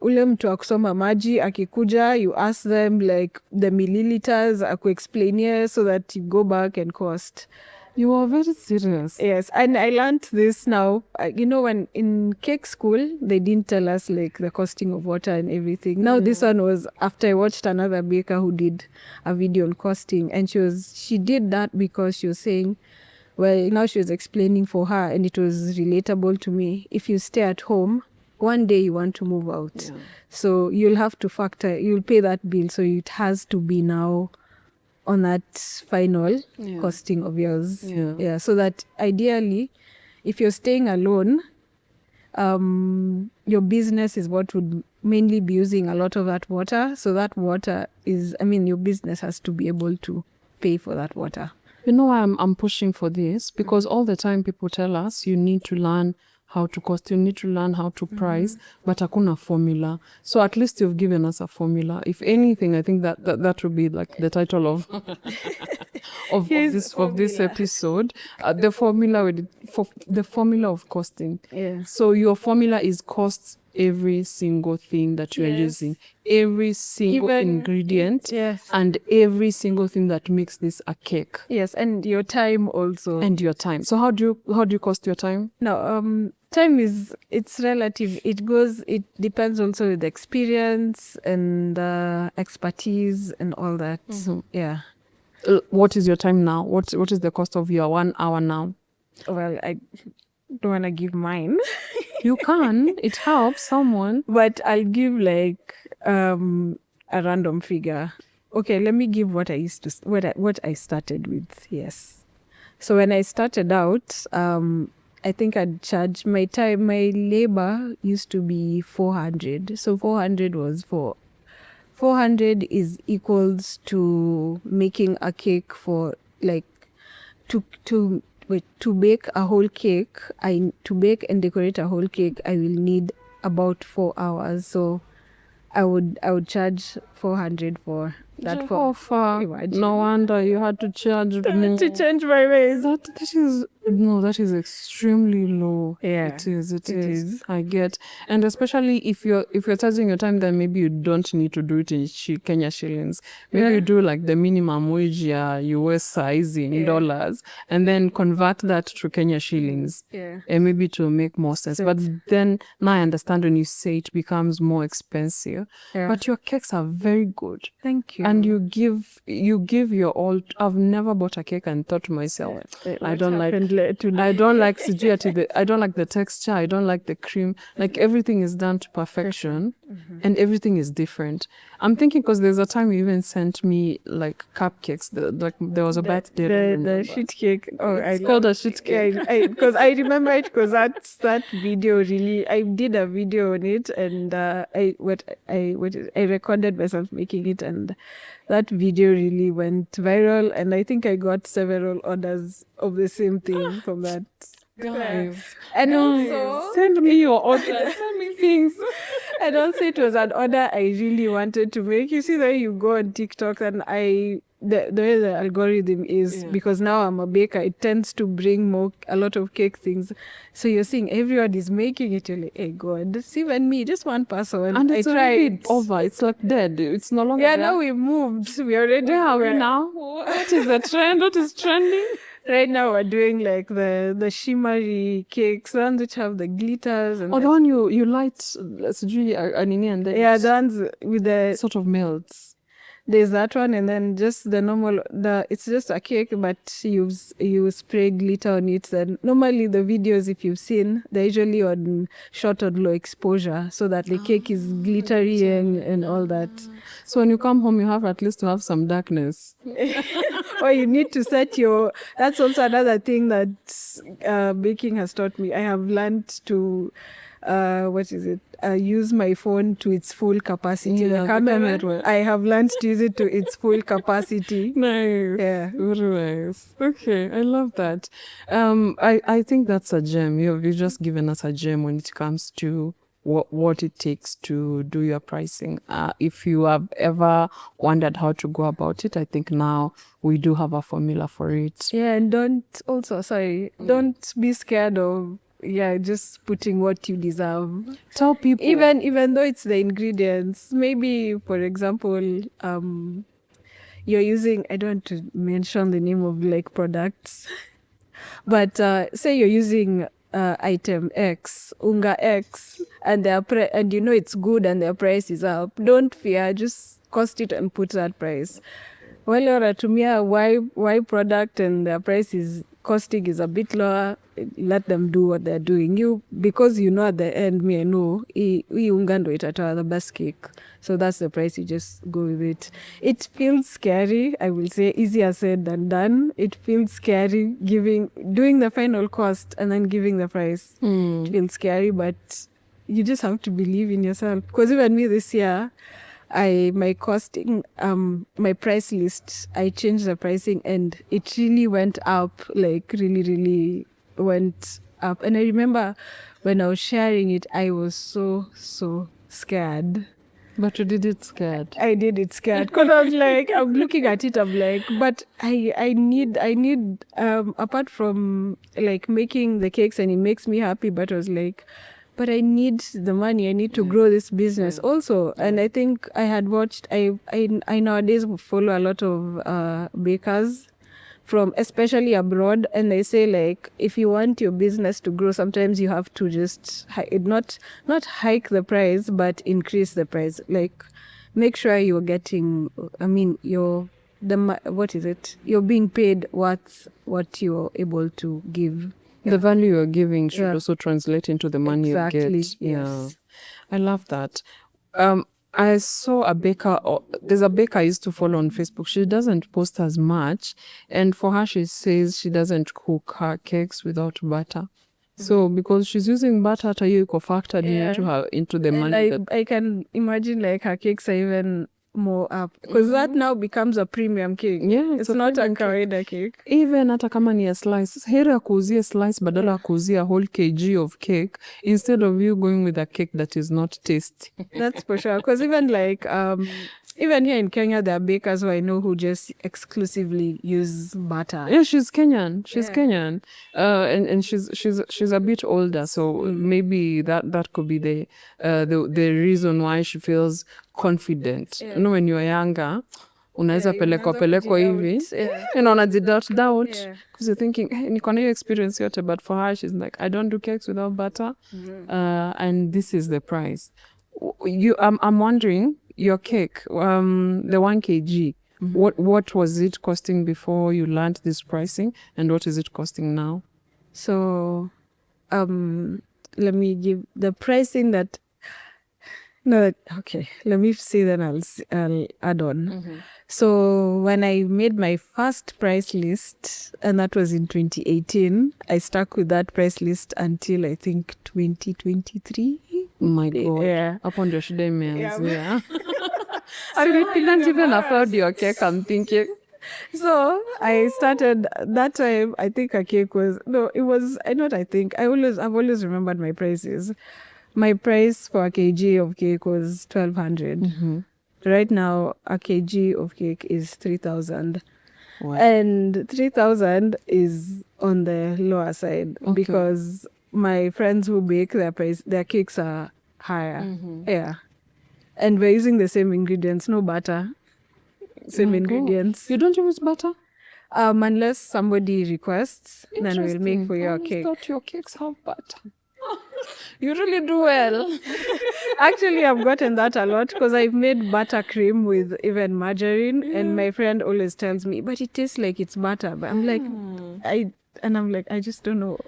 Ule mtu wa kusoma maji akikuja, you ask them like the milliliters, akuexplainie so that you go back and cost. You are very serious. Yes, and I learned this now. When in cake school, they didn't tell us like the costing of water and everything. Now this one was after I watched another baker who did a video on costing, and she did that because she was saying, well, now she was explaining for her, and it was relatable to me. If you stay at home, one day you want to move out. Yeah. So you'll have to you'll pay that bill. So it has to be now on that final costing of yours. Yeah. So that ideally, if you're staying alone, your business is what would mainly be using a lot of that water. So that water is, your business has to be able to pay for that water. You know why I'm pushing for this? Because all the time people tell us you need to learn how to cost, you need to learn how to price, but hakuna formula. So at least you've given us a formula. If anything, I think that would be like the title of this episode. The formula of costing. Yeah. So your formula is cost every single thing that you are using, every single ingredient, and every single thing that makes this a cake. Yes, and your time also. And your time. So how do you cost your time? No, time it's relative. It depends also with the experience and expertise and all that. Yeah. What is your time now? What is the cost of your 1 hour now? Well, don't want to give mine. You can. It helps someone. But I'll give like a random figure. Okay, let me give what I used to what I started with. Yes. So when I started out, I think I'd charge my labor used to be 400. So 400 is equals to making a cake for like to bake a whole cake. To bake and decorate a whole cake, I will need about 4 hours. So I would charge 400 for that. No wonder you had to charge more. To change my ways. That is extremely low. Yeah, it is. I get, and especially if you're charging your time, then maybe you don't need to do it in Kenya shillings. Maybe you do like the minimum wage, US size in dollars, and then convert that to Kenya shillings. And maybe to make more sense. But then now I understand when you say it becomes more expensive. But your cakes are very good. Thank you. And you give your all. I've never bought a cake and thought to myself, I don't like the texture, I don't like the cream. Like everything is done to perfection, and everything is different. I'm thinking because there's a time you even sent me like cupcakes. There was a birthday. The shit cake. Oh, it's called a shit cake. Because I remember it because that video really. I did a video on it, and I recorded myself making it, and that video really went viral, and I think I got several orders of the same thing from that. Guys, and also send me your order. Send me things. And also it was an order I really wanted to make. You see that you go on TikTok, and the way the algorithm is, because now I'm a baker, it tends to bring a lot of cake things. So you're seeing everyone is making it. You're like, hey God, it's even me, just one person. And it's already over. It's like dead. It's no longer there. Now we moved. We already. Where are we now? What is the trend? What is trending? Right now we're doing like the shimmery cakes, the ones which have the glitters. And the one you light, and then the ones with the sort of melts. There's that one, and then just the normal, it's just a cake, but you spray glitter on it. And normally the videos, if you've seen, they're usually shot on low exposure, so that the cake is glittery and all that. So when you come home, you have at least to have some darkness. Or you need to set that's also another thing that baking has taught me. I have learned to, use my phone to its full capacity. The camera, I have learned to use it to its full capacity. Nice. Yeah. Very nice. Okay, I love that. I think that's a gem. You've just given us a gem when it comes to what it takes to do your pricing. If you have ever wondered how to go about it, I think now we do have a formula for it. Yeah, and don't be scared of just putting what you deserve. Tell people. Even though it's the ingredients, maybe, for example, you're using, I don't want to mention the name of like products, but say you're using item X, unga X, and and you know it's good and their price is up. Don't fear, just cost it and put that price. Well, Tumia Y product and their price is costing is a bit lower, let them do what they're doing. Because you know at the end, me I know, we unga ndo itatoa the best cake. So that's the price, you just go with it. It feels scary, I will say, easier said than done. It feels scary doing the final cost and then giving the price. It feels scary, but you just have to believe in yourself. Because even me this year, my costing, my price list, I changed the pricing and it really went up, like really, really went up. And I remember when I was sharing it, I was so scared. But you did it scared. I did it scared because I was like, I'm looking at it, I'm like, but I need apart from like making the cakes and it makes me happy, but I was like, but I need the money. I need to grow this business also. And I think I had watched, I nowadays follow a lot of bakers from especially abroad. And they say like, if you want your business to grow, sometimes you have to just not hike the price, but increase the price. Like make sure you're getting, you're being paid what you're able to give. The value you're giving should Yeah. also translate into the money Exactly, you get. Yeah. yes. I love that. I saw a baker, there's a baker I used to follow on Facebook. She doesn't post as much. And for her, she says she doesn't cook her cakes without butter. So because she's using butter, hata hiyo iko factored into the And money. I can imagine like her cakes are even more up because that now becomes a premium cake. Yeah, it's a not a premium cake. kawaida cake. Even hata kama ni a slice, heri akuuzie slice badala ya kuuzia a whole kg of cake instead of you going with a cake that is not tasty. That's for sure. Because even like even here in Kenya, there are bakers who I know who just exclusively use butter. Yeah, she's Kenyan. She's Yeah. Kenyan, and she's a bit older, so maybe that could be the reason why she feels confident. Yeah. You know, when you're younger, unaweza Yeah, pelekwa unaanza hivi, kujidoubt. Yeah. you know, unajidoubt Yeah. because you're thinking, hey, niko na hiyo experience yote, but for her, she's like, I don't do cakes without butter, and this is the price. I'm wondering, your cake, the 1 kg. What was it costing before you learned this pricing, and what is it costing now? So, let me give the pricing that. No, okay. Let me see. Then I'll add on. So when I made my first price list, and that was in 2018, I stuck with that price list until I think 2023. My God. Yeah. Upon your shide meals, yeah. I didn't even afford your cake, I'm thinking. So I started that time. I think a cake was I've always remembered my prices. My price for a kg of cake was 1,200. Right now, a kg of cake is 3,000. Wow. And 3,000 is on the lower side because my friends who bake their cakes are higher. Yeah. And we're using the same ingredients, no butter. Same ingredients. You don't use butter? Unless somebody requests, then we'll make for your cake. I thought your cakes have butter. You really do well. Actually, I've gotten that a lot because I've made buttercream with even margarine, and my friend always tells me, but it tastes like it's butter. But I'm like, I just don't know.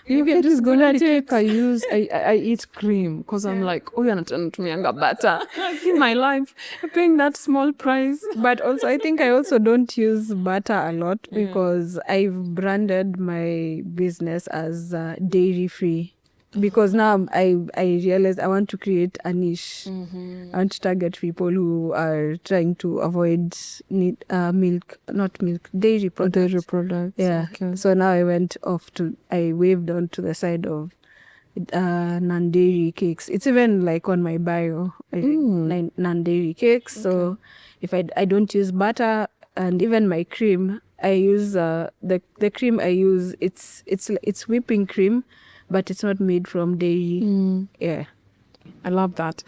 Maybe I'm just gonna take. I eat cream because I'm like, oh, you're not tumianga butter in my life. Paying that small price. But also, I think I also don't use butter a lot because I've branded my business as dairy free. Because now I realize I want to create a niche. I want to target people who are trying to avoid dairy products. Dairy products. Yeah. Okay. So now I waved on to the side of non-dairy cakes. It's even like on my bio, non-dairy cakes. Okay. So if I don't use butter, and even my cream, I use the cream I use. It's whipping cream, but it's not made from dairy. Yeah. I love that.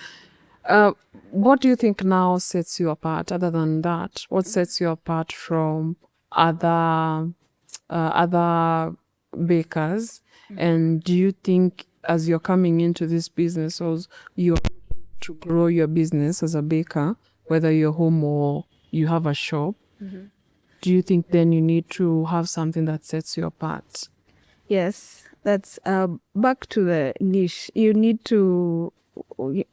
What do you think now sets you apart? Other than that, what sets you apart from other bakers? And do you think, as you're coming into this business, or you're to grow your business as a baker, whether you're home or you have a shop, do you think then you need to have something that sets you apart? Yes, that's back to the niche. You need to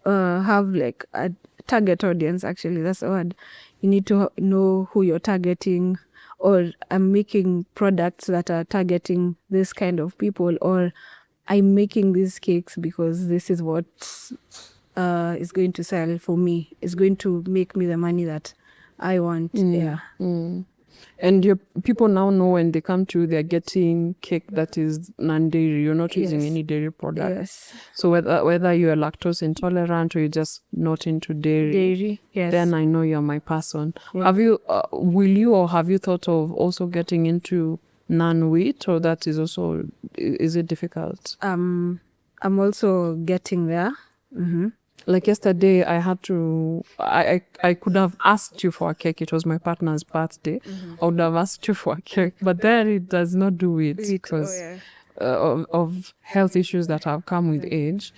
have like a target audience. Actually, that's the word. You need to know who you're targeting, or I'm making products that are targeting this kind of people, or I'm making these cakes because this is what is going to sell for me. It's going to make me the money that I want. Yeah. And your people now know when they come to you, they're getting cake that is non-dairy. You're not using any dairy products. Yes. So whether you're lactose intolerant or you're just not into dairy, yes. then I know you're my person. Yeah. Have you thought of also getting into non-wheat, or that is also, is it difficult? I'm also getting there. Like yesterday, I could have asked you for a cake. It was my partner's birthday. I would have asked you for a cake, but there it does not do it because of health issues that have come with age.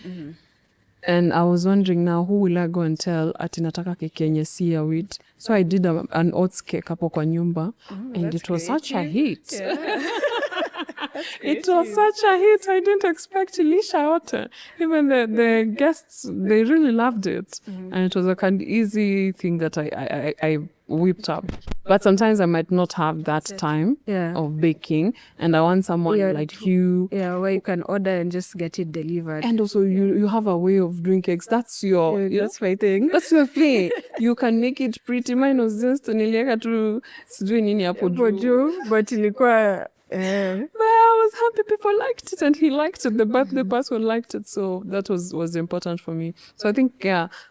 And I was wondering now, who will I go and tell ati nataka keki yenye si ya wheat? So I did an oats cake hapo kwa nyumba, and it was such a hit. It was such a hit. I didn't expect Lisha out. Even the guests, they really loved it. And it was like an easy thing that I whipped up. But sometimes I might not have that time of baking, and I want someone like you. Yeah, where you can order and just get it delivered. And also you have a way of doing cakes. That's your that's my thing. That's your thing. You can make it pretty. Mine was just nilieka tu sijui nini hapo juu. But ilikuwa but I was happy people liked it, and he liked it. The birthday person liked it, so that was important for me. So I think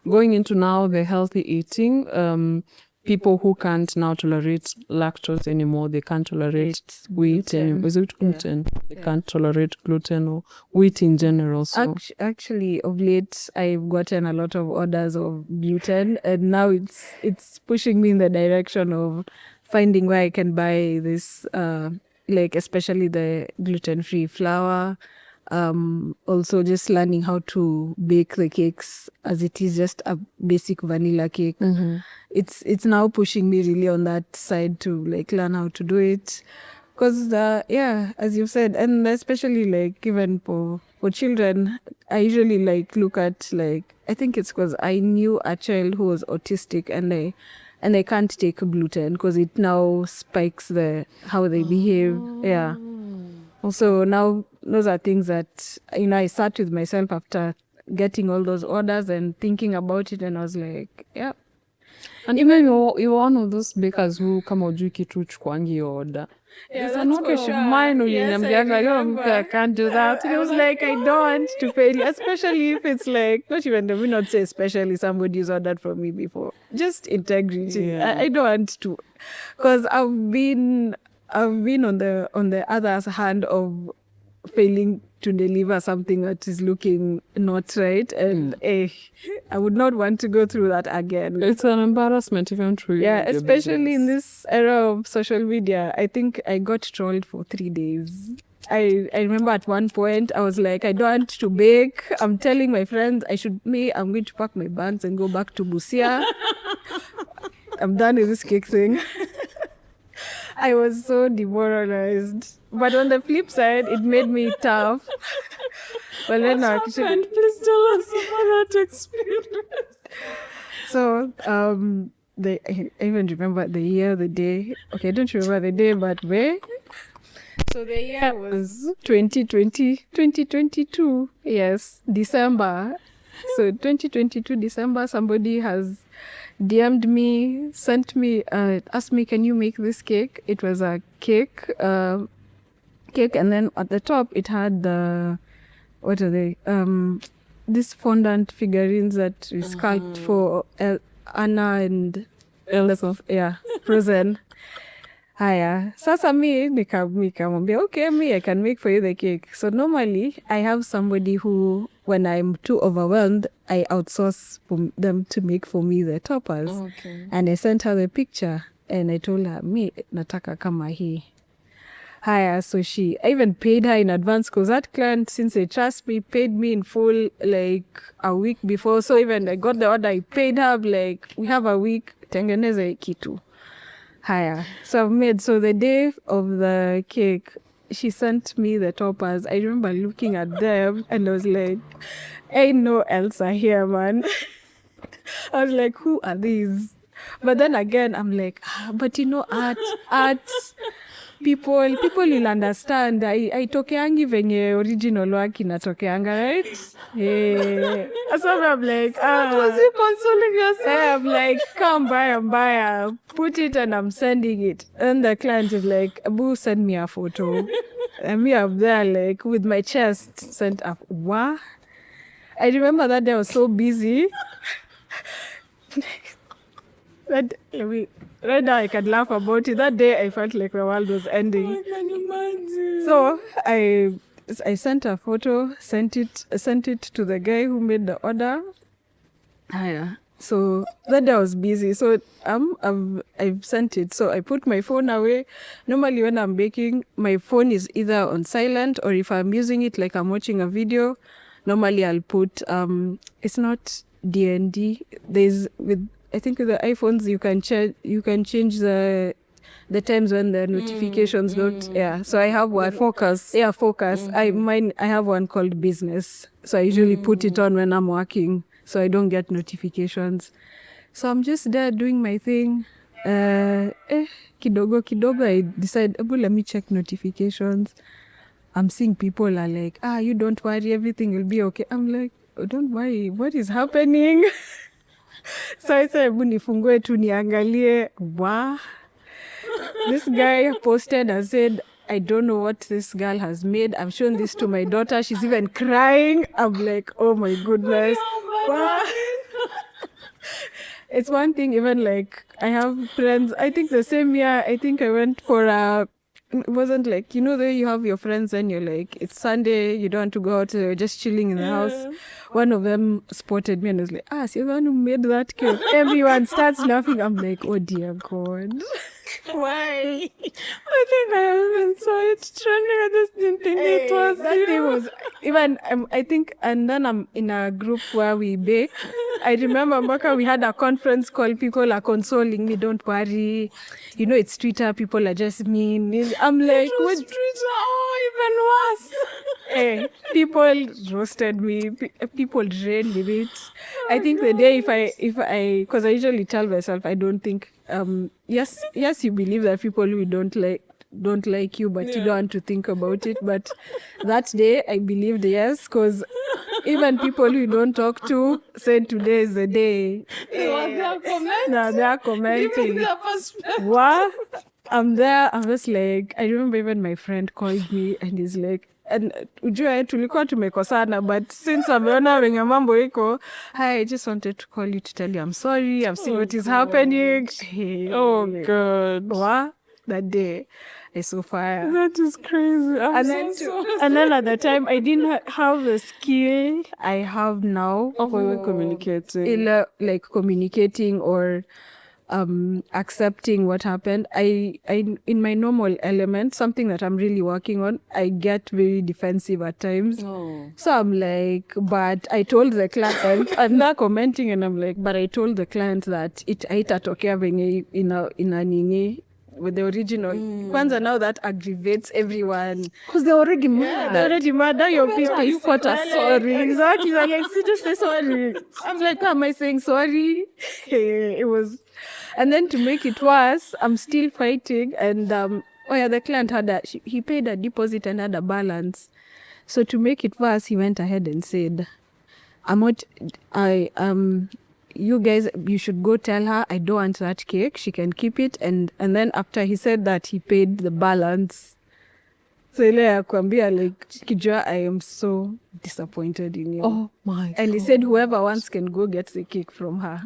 going into now the healthy eating, people who can't now tolerate lactose anymore, they can't tolerate wheat. Is it gluten? They can't tolerate gluten or wheat in general. So actually, of late, I've gotten a lot of orders of gluten, and now it's pushing me in the direction of finding where I can buy this, like especially the gluten-free flour. Also just learning how to bake the cakes as it is just a basic vanilla cake. It's now pushing me really on that side to like learn how to do it, because as you said, and especially like even for children, I usually like look at like, I think it's because I knew a child who was autistic, and they can't take gluten because it now spikes how they behave. Also now those are things that, I sat with myself after getting all those orders and thinking about it, and I was like, yeah. And even you're one of those bakers who kama ujui kitu chukuangi order. There's an occasion mine I can't do that. I was like, I don't want to fail you, especially if it's like, not even, let me not say especially, somebody's ordered from me before. Just integrity. I don't want to, because I've been on the other hand of failing to deliver something that is looking not right, and I would not want to go through that again. It's an embarrassment even to you. Yeah, especially in this era of social media. I think I got trolled for 3 days. I remember at one point I was like, I don't want to bake. I'm telling my friends I'm going to pack my bags and go back to Busia. I'm done with this cake thing. I was so demoralized. But on the flip side, it made me tough. Well, then please tell us about that experience. So, I even remember the year, the day. Okay, I don't remember the day, but where? So the year was 2022. Yes, December. So 2022 December, somebody has DM'd me, sent me, asked me, can you make this cake? It was a cake, and then at the top it had what are they? These fondant figurines that we sculpt for Anna and Elsa. Yeah, Frozen. Haya, sasa mi nikamwambia, okay, I can make for you the cake. So normally I have somebody who, when I'm too overwhelmed, I outsource them to make for me the toppers. Okay. And I sent her the picture and I told her, mi nataka kama hii. Haya, so I even paid her in advance, because that client, since they trust me, paid me in full like a week before. So even I got the order, I paid her like, we have a week, tengeneze kitu. Haya, so I've made, so the day of the cake, she sent me the toppers. I remember looking at them and I was like, ain't no Elsa here, man. I was like, who are these? But then again, I'm like, but art, people will understand. I tokeangi venye original work inatokeanga, right? Yeah. So I'm like, was you consoling yourself? I'm like, come buy, put it and I'm sending it. And the client is like, Abu, send me a photo. And me up there, like, with my chest sent up. What? I remember that day I was so busy. Right now I can laugh about it. That day I felt like the world was ending. I can imagine. So I sent a photo, sent it to the guy who made the order. So that day I was busy. So I've sent it. So I put my phone away. Normally when I'm baking, my phone is either on silent, or if I'm using it like I'm watching a video, normally I'll put it's not DND. I think with the iPhones you can change the the times when the notifications don't. Yeah, so I have one. Focus. Yeah, focus. I have one called business. So I usually put it on when I'm working, so I don't get notifications. So I'm just there doing my thing. Kidogo, I decide, let me check notifications. I'm seeing people are like, you don't worry, everything will be okay. I'm like, oh, don't worry, what is happening? So I said, nifungue tu niangalie. Wow. This guy posted and said, I don't know what this girl has made. I've shown this to my daughter. She's even crying. I'm like, oh my goodness. Wow. It's one thing, even like, I have friends, I think the same year, I think I went for it wasn't like, there you have your friends and you're like, it's Sunday, you don't want to go out, you're just chilling in the house. One of them spotted me and was like, so you're the one who made that cake. Everyone starts laughing. I'm like, oh dear God. Why? I think I even saw it trending. I just didn't think it was that you. thing was even I think, and then I'm in a group where we bake. I remember Mbaka, we had a conference call. People are consoling me, don't worry, it's Twitter, people are just mean. I'm like, It was Twitter. Oh, even worse. People roasted me, people drained with it. I think the day if I because I usually tell myself, I don't think yes you believe that people who don't like you, but you don't want to think about it. But that day I believed yes, because even people who don't talk to said today is the day. They are commenting. Giving their perspective. What? I'm there, I'm just like, I remember even my friend called me and he's like, and ujue tulikuwa tumekosana, but since ameona venye mambo iko, I just wanted to call you to tell you I'm sorry, I've seen what is happening. Hey. Oh God. What? That day I saw fire. That is crazy. And then at the time I didn't have the skill I have now for communicating. Like communicating or accepting what happened. I in my normal element, something that I'm really working on, I get very defensive at times. So I'm like, but I told the client, I'm not commenting, and I'm like, but I told the client that it haitatokea venye ina nini with the original. Kwanza, now that aggravates everyone because they're already mad. They're already mad. Now your people is quite sorry. Exactly. Like, I just say sorry. I'm like, how am I saying sorry? It was. And then to make it worse, I'm still fighting. And the client he paid a deposit and had a balance. So to make it worse, he went ahead and said, you guys, you should go tell her I don't want that cake. She can keep it. And then after he said that, he paid the balance. So ile akwambia, like, Kijua, I am so disappointed in you. Oh my God. And he said whoever wants can go get the cake from her.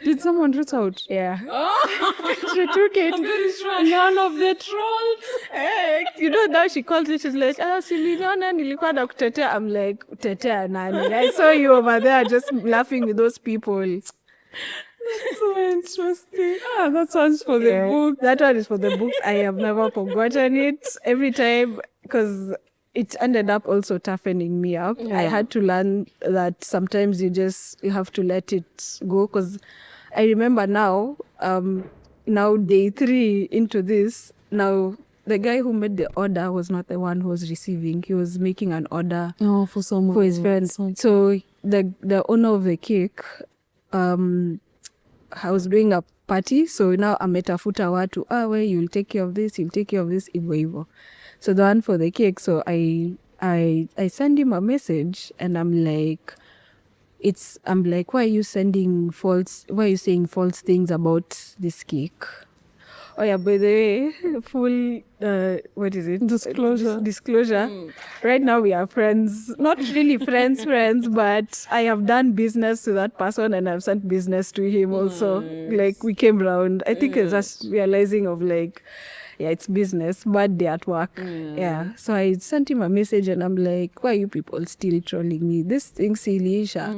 Did someone reach out? Yeah. She took it. I'm very sure none of the trolls. Now she calls it, she's like, siliniona nilikuwa na kutetea. I'm like, kutetea nani? I saw you over there just laughing with those people. That's so interesting. That sounds for the book. That one is for the books. I have never forgotten it. Every time, because it ended up also toughening me up. I had to learn that sometimes you have to let it go, because I remember now day 3 into this, now the guy who made the order was not the one who was receiving. He was making an order for someone, for his friends. So the owner of the cake, I was doing a party, so now ametafuta watu, where you'll take care of this, hivyo. So the one for the cake, so I send him a message and I'm like, why are you saying false things about this cake? Oh yeah, by the way, full, what is it? Disclosure. Right now we are friends. Not really friends, but I have done business to that person and I've sent business to him also. Like, we came round. I think it's just realizing of like, it's business, bad day at work. So I sent him a message and I'm like, why are you people still trolling me? This thing siliisha.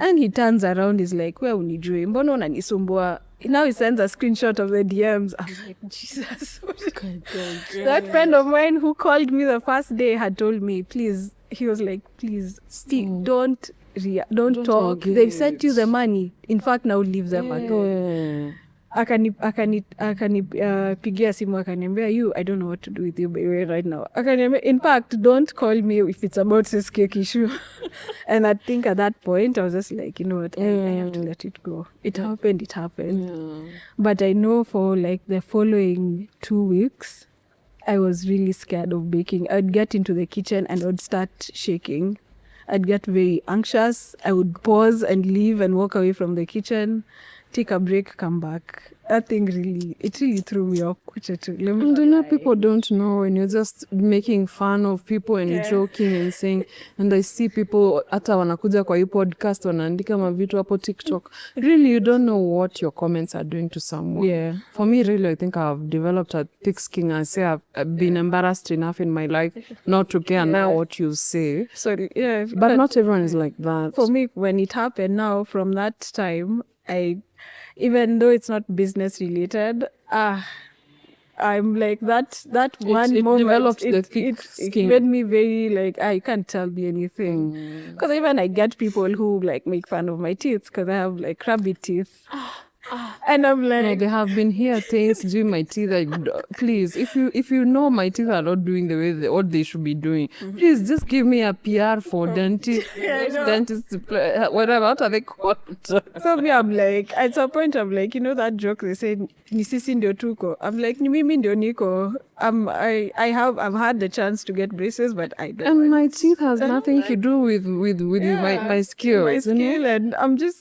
And he turns around, he's like, where unijui? Mbono unanisumbua? Now he sends a screenshot of the DMs. I'm like, Jesus. That friend of mine who called me the first day had told me, please, he was like, please, Steve, don't talk. They've sent you the money. In fact, now leave them alone. pigia simu akaniambia, you, I don't know what to do with you by the way right now. Akaniambia, in fact, don't call me if it's about this cake issue. And I think at that point I was just like, you know what, I have to let it go. It happened. Yeah. But I know for like the following 2 weeks, I was really scared of baking. I'd get into the kitchen and I'd start shaking. I'd get very anxious. I would pause and leave and walk away from the kitchen, take a break, come back. That thing really threw me off. And people don't know when you're just making fun of people and joking and saying, and I see people hata wanakuja kwa hii podcast wanaandika mavitu hapo TikTok. Really, you don't know what your comments are doing to someone. Yeah. For me, really, I think I've developed a thick skin. I say I've been embarrassed enough in my life not to care now what you say. Sorry, yeah. But not everyone is like that. For me, when it happened now, from that time, even though it's not business related, I'm like that one moment developed the thick skin. It made me very like, you can't tell me anything. Because even I get people who like make fun of my teeth because I have like crabby teeth. And I'm like, no, they have been here things doing my teeth. Please, if you know my teeth are not doing the way what they should be doing, please just give me a PR for dentist, whatever. What are they called? So me, I'm like, at some point, I'm like, you know that joke they say, "Ni sisi ndio tuko." I'm like, "Ni mimi ndio niko." I've had the chance to get braces, but I don't. And my teeth has nothing to do with my skills. My skill, and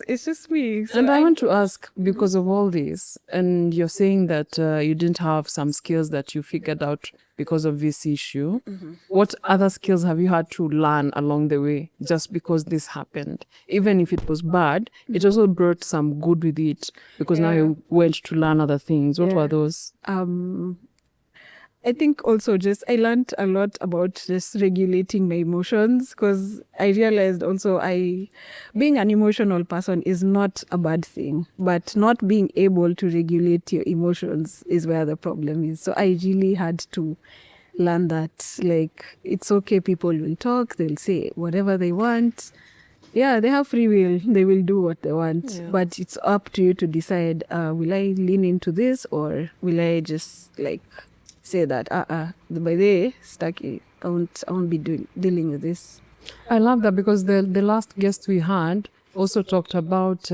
it's just me. So and I want to ask, because of all this, and you're saying that you didn't have some skills that you figured out because of this issue. What other skills have you had to learn along the way just because this happened? Even if it was bad, it also brought some good with it because now you went to learn other things. What were those? I think also I learned a lot about just regulating my emotions because I realized also being an emotional person is not a bad thing, but not being able to regulate your emotions is where the problem is. So I really had to learn that, like, it's okay, people will talk, they'll say whatever they want. Yeah, they have free will. They will do what they want. Yeah. But it's up to you to decide, will I lean into this or will I just like say that, by the way, Stucky, I won't be dealing with this. I love that because the last guest we had also talked about,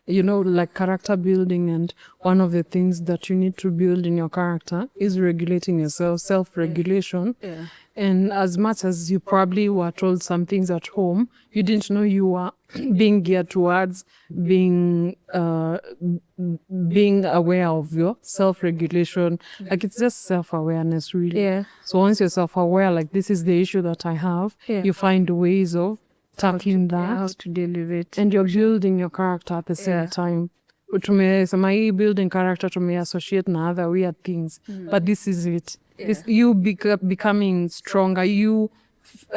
like character building. And one of the things that you need to build in your character is regulating yourself, self-regulation. Yeah. And as much as you probably were told some things at home, you didn't know you were being geared towards being aware of your self-regulation. Like, it's just self-awareness, really. Yeah. So once you're self-aware, like, this is the issue that I have, you find ways of tackling that. How to deal with it. And you're building your character at the same time. Building character to associate na other weird things. But this is it. Yeah. This, you becoming stronger, you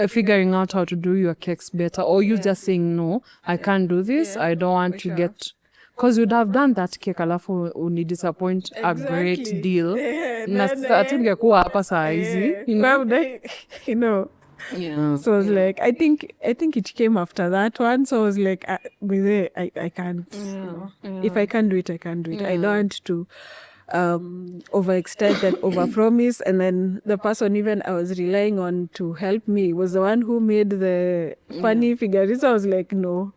figuring out how to do your cakes better, or you just saying, no, I can't do this, I don't want to get... Because you'd have done that cake, alafu uni disappoint a great deal. Na tingekuwa hapa saa hizi. You know. Yeah. So I was like, I think it came after that one. So I was like, I can't. Yeah. You know, if I can't do it, I can't do it. I learned to overextend and overpromise, and then the person even I was relying on to help me was the one who made the funny figures. So I was like, no.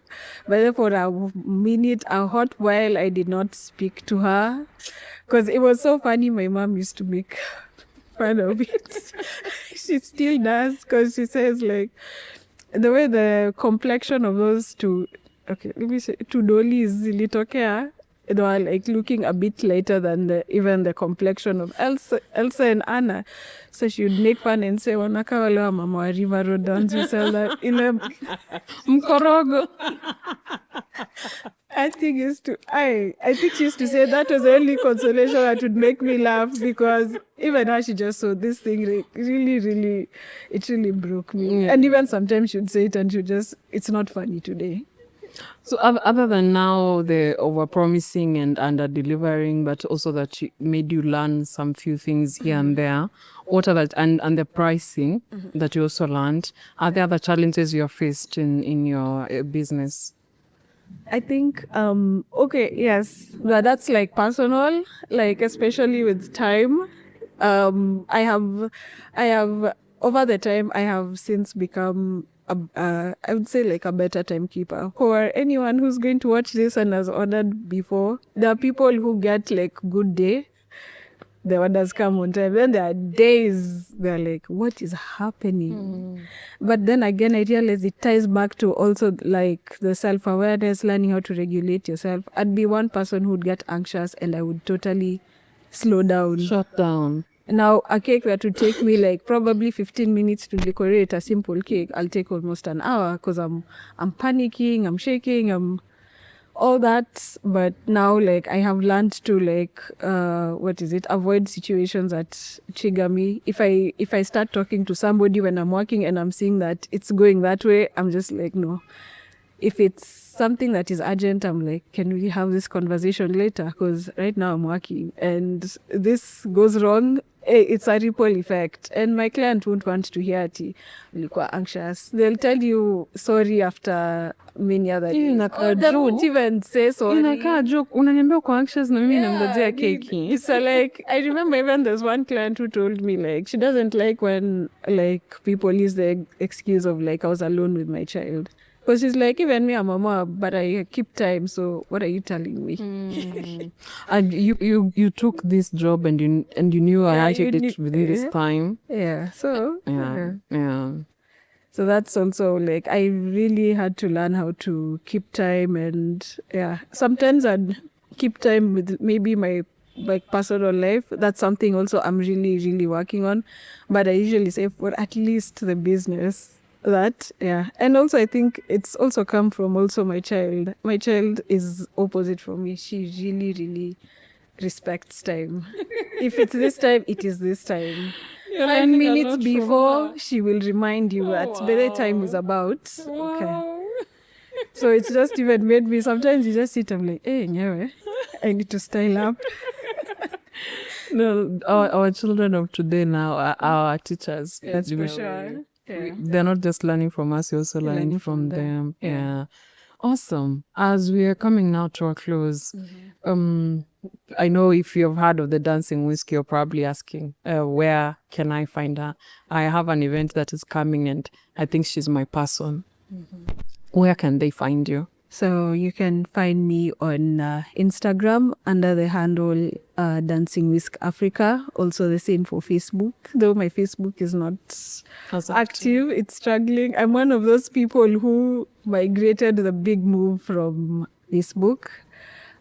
But for a hot while, I did not speak to her because it was so funny. My mom used to make fun of it. She still does, because she says, like, the way the complexion of those two dollies zilitokea, they were like looking a bit lighter than even the complexion of Elsa and Anna. So she would make fun and say, wanaka wale wa mama wa River Road dance we sell that in a mkorogo. I think she used to say that was the only consolation that would make me laugh, because even now she just saw this thing, like, really, it really broke me. Yeah. And even sometimes she would say it and it's not funny today. So other than now the over-promising and under-delivering, but also that made you learn some few things here and there, what are that, and the pricing that you also learned, are there other challenges you have faced in your business? I think okay, yes, but that's like personal, like especially with time. I have over the time I have since become I would say like a better timekeeper. For anyone who's going to watch this and has ordered before, there are people who get like good day, the orders come on time. Then there are days they're like, what is happening? But then again, I realize it ties back to also like the self-awareness, learning how to regulate yourself. I'd be one person who'd get anxious and I would totally slow down. Shut down. Now, a cake that would take me like probably 15 minutes to decorate, a simple cake, I'll take almost an hour because I'm panicking, I'm shaking, I'm all that. But now like I have learned to like avoid situations that trigger me. If I start talking to somebody when I'm working and I'm seeing that it's going that way, I'm just like, no. If it's something that is urgent, I'm like, can we have this conversation later? Because right now I'm working and this goes wrong, it's a ripple effect. And my client won't want to hear it. Ulikuwa anxious. They'll tell you sorry after many other days. They won't even say sorry. Inakaa joke. Unaniambia uko anxious na mimi namgojea keki. So like, I remember even there's one client who told me like, she doesn't like when like people use the excuse of like, I was alone with my child. Because she's like, even me, I'm a mom, but I keep time. So what are you telling me? And you took this job and you knew I took it within this time. Yeah. So Yeah. So that's also like I really had to learn how to keep time, and sometimes I'd keep time with maybe my like personal life. That's something also I'm really, really working on. But I usually say for at least the business. And also I think it's also come from also my child. My child is opposite from me. She really, really respects time. If it's this time, it is this time. 5 minutes before, she will remind you that by the time is about. Okay. So it's just even made me, sometimes you just sit, I'm like, hey, nyewe, I need to style up. No, our children of today now are our teachers. That's for sure. Yeah. They're not just learning from us, you're also learning from them. Yeah. Awesome. As we are coming now to a close, I know if you've heard of the Dancing Whisk, you're probably asking, where can I find her? I have an event that is coming and I think she's my person. Where can they find you? So you can find me on Instagram under the handle Dancing Whisk Africa. Also the same for Facebook, though my Facebook is not active. It's struggling. I'm one of those people who migrated the big move from Facebook.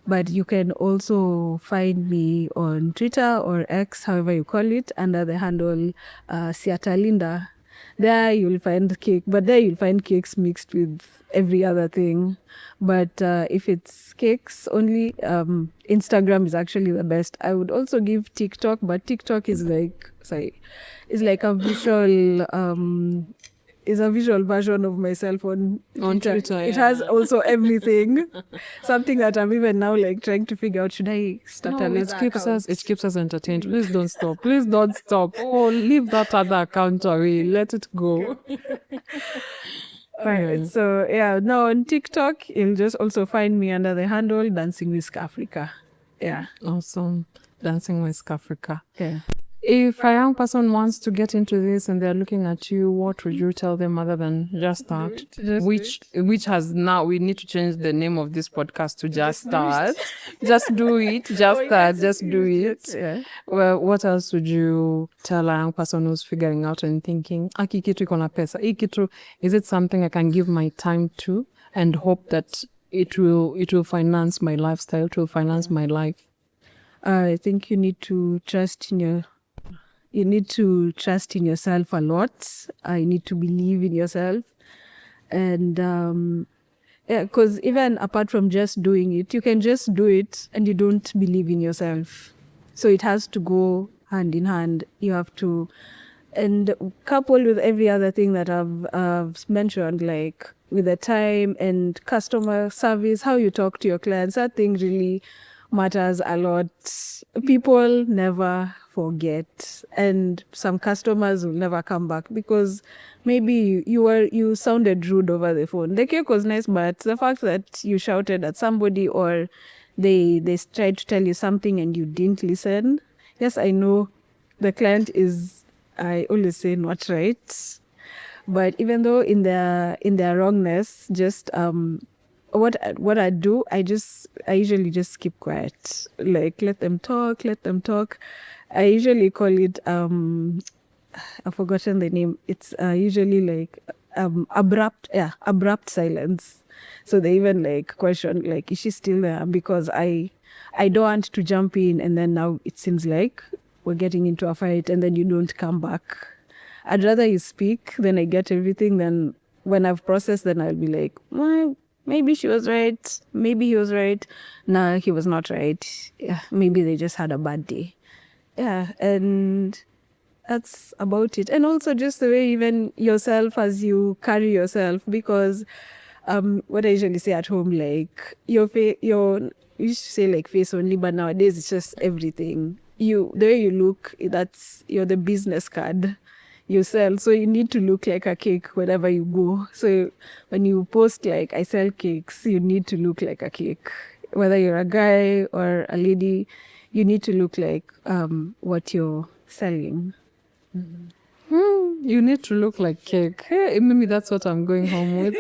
But you can also find me on Twitter or X, however you call it, under the handle Siatalinda. There you'll find cake, but there you'll find cakes mixed with every other thing. But if it's cakes only, Instagram is actually the best. I would also give TikTok, but TikTok is like a visual is a visual version of myself on Twitter. It has also everything. Something that I'm even now like trying to figure out, should I start another account? It keeps us entertained. Please don't stop. Please don't stop. Oh, leave that other account away. Let it go. So now on TikTok, you'll just also find me under the handle Dancing Whisk Africa. Yeah. Awesome. Dancing Whisk Africa. Yeah. If a young person wants to get into this and they're looking at you, what would you tell them other than just start? Which has now, we need to change the name of this podcast to Just Start. Just do it. Just start. Just do it. Yeah. Well, what else would you tell a young person who's figuring out and thinking, Aki kitu iko na pesa. Hii kitu, is it something I can give my time to and hope that it will finance my lifestyle, it will finance my life? I think you need to trust in yourself a lot. You need to believe in yourself. And because even apart from just doing it, you can just do it and you don't believe in yourself. So it has to go hand in hand. You have to, and coupled with every other thing that I've mentioned, like with the time and customer service, how you talk to your clients, that thing really matters a lot. People never forget, and some customers will never come back because maybe you sounded rude over the phone. The cake was nice, but the fact that you shouted at somebody or they tried to tell you something and you didn't listen. Yes, I know the client is, I always say, not right. But even though in their wrongness, just what I do, I usually just keep quiet. Like let them talk. I usually call it I've forgotten the name. It's usually like abrupt silence. So they even like question like, is she still there? Because I don't want to jump in and then now it seems like we're getting into a fight and then you don't come back. I'd rather you speak, then I get everything, then when I've processed, then I'll be like, well, maybe she was right, maybe he was right. No, he was not right. Yeah, maybe they just had a bad day. Yeah, and that's about it. And also just the way even yourself as you carry yourself, because what I usually say at home, like you used to say like face only, but nowadays it's just everything. The way you look, you're the business card you sell. So you need to look like a cake wherever you go. So when you post like I sell cakes, you need to look like a cake. Whether you're a guy or a lady, you need to look like what you're selling. You need to look like cake. Hey, maybe that's what I'm going home with.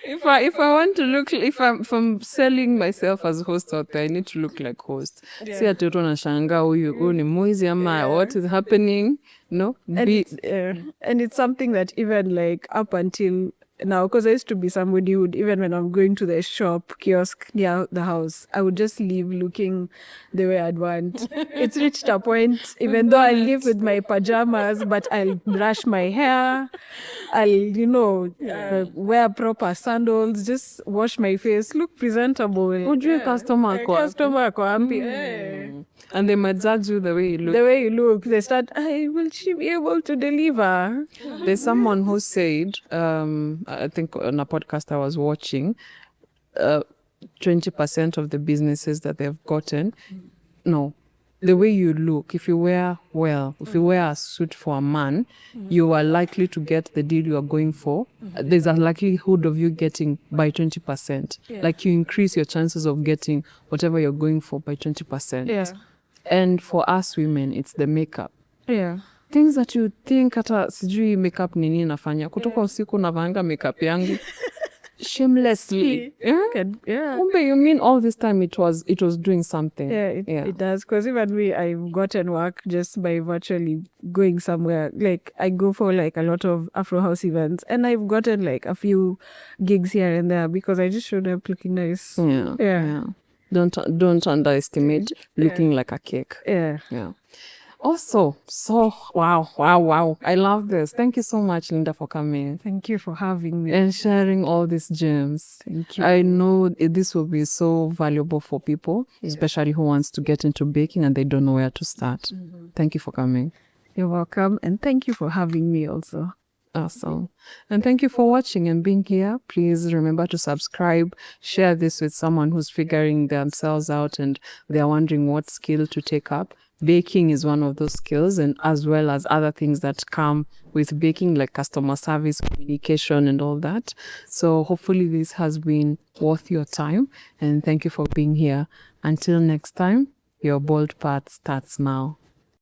If I want to look, if I'm selling myself as host out there, I need to look like host. Si ati watu wanashangaa huyu ni mwizi ama what is happening? No, and it's something that even like up until now, because I used to be somebody who would, even when I'm going to the shop kiosk near the house, I would just leave looking the way I'd want. It's reached a point, even though I live with my pajamas, but I'll brush my hair, I'll wear proper sandals, just wash my face, look presentable. Ujue customer ako happy. And they might judge you the way you look. The way you look, they start, will she be able to deliver? There's someone who said, I think on a podcast I was watching, 20% of the businesses that they've gotten, no, the way you look, if you wear well, if you wear a suit for a man, you are likely to get the deal you are going for. There's a likelihood of you getting by 20%. Like you increase your chances of getting whatever you're going for by 20%. Yeah. And for us women, it's the makeup. Yeah. Things that you think hata sijui makeup nini nafanya. Kutoka usiku navanga makeup yangu. Shamelessly. Yeah. Kumbe, you mean all this time it was doing something. Yeah, it does. Because even me, I've gotten work just by virtually going somewhere. Like I go for like a lot of Afro house events and I've gotten like a few gigs here and there because I just showed up looking nice. Yeah. Don't underestimate looking like a cake. Yeah. Also, so wow. I love this. Thank you so much, Linda, for coming. Thank you for having me. And sharing all these gems. Thank you. I know this will be so valuable for people, especially who wants to get into baking and they don't know where to start. Thank you for coming. You're welcome. And thank you for having me also. Awesome. And thank you for watching and being here. Please remember to subscribe, share this with someone who's figuring themselves out and they're wondering what skill to take up. Baking is one of those skills, and as well as other things that come with baking, like customer service, communication, and all that. So hopefully this has been worth your time, and thank you for being here. Until next time, your bold path starts now.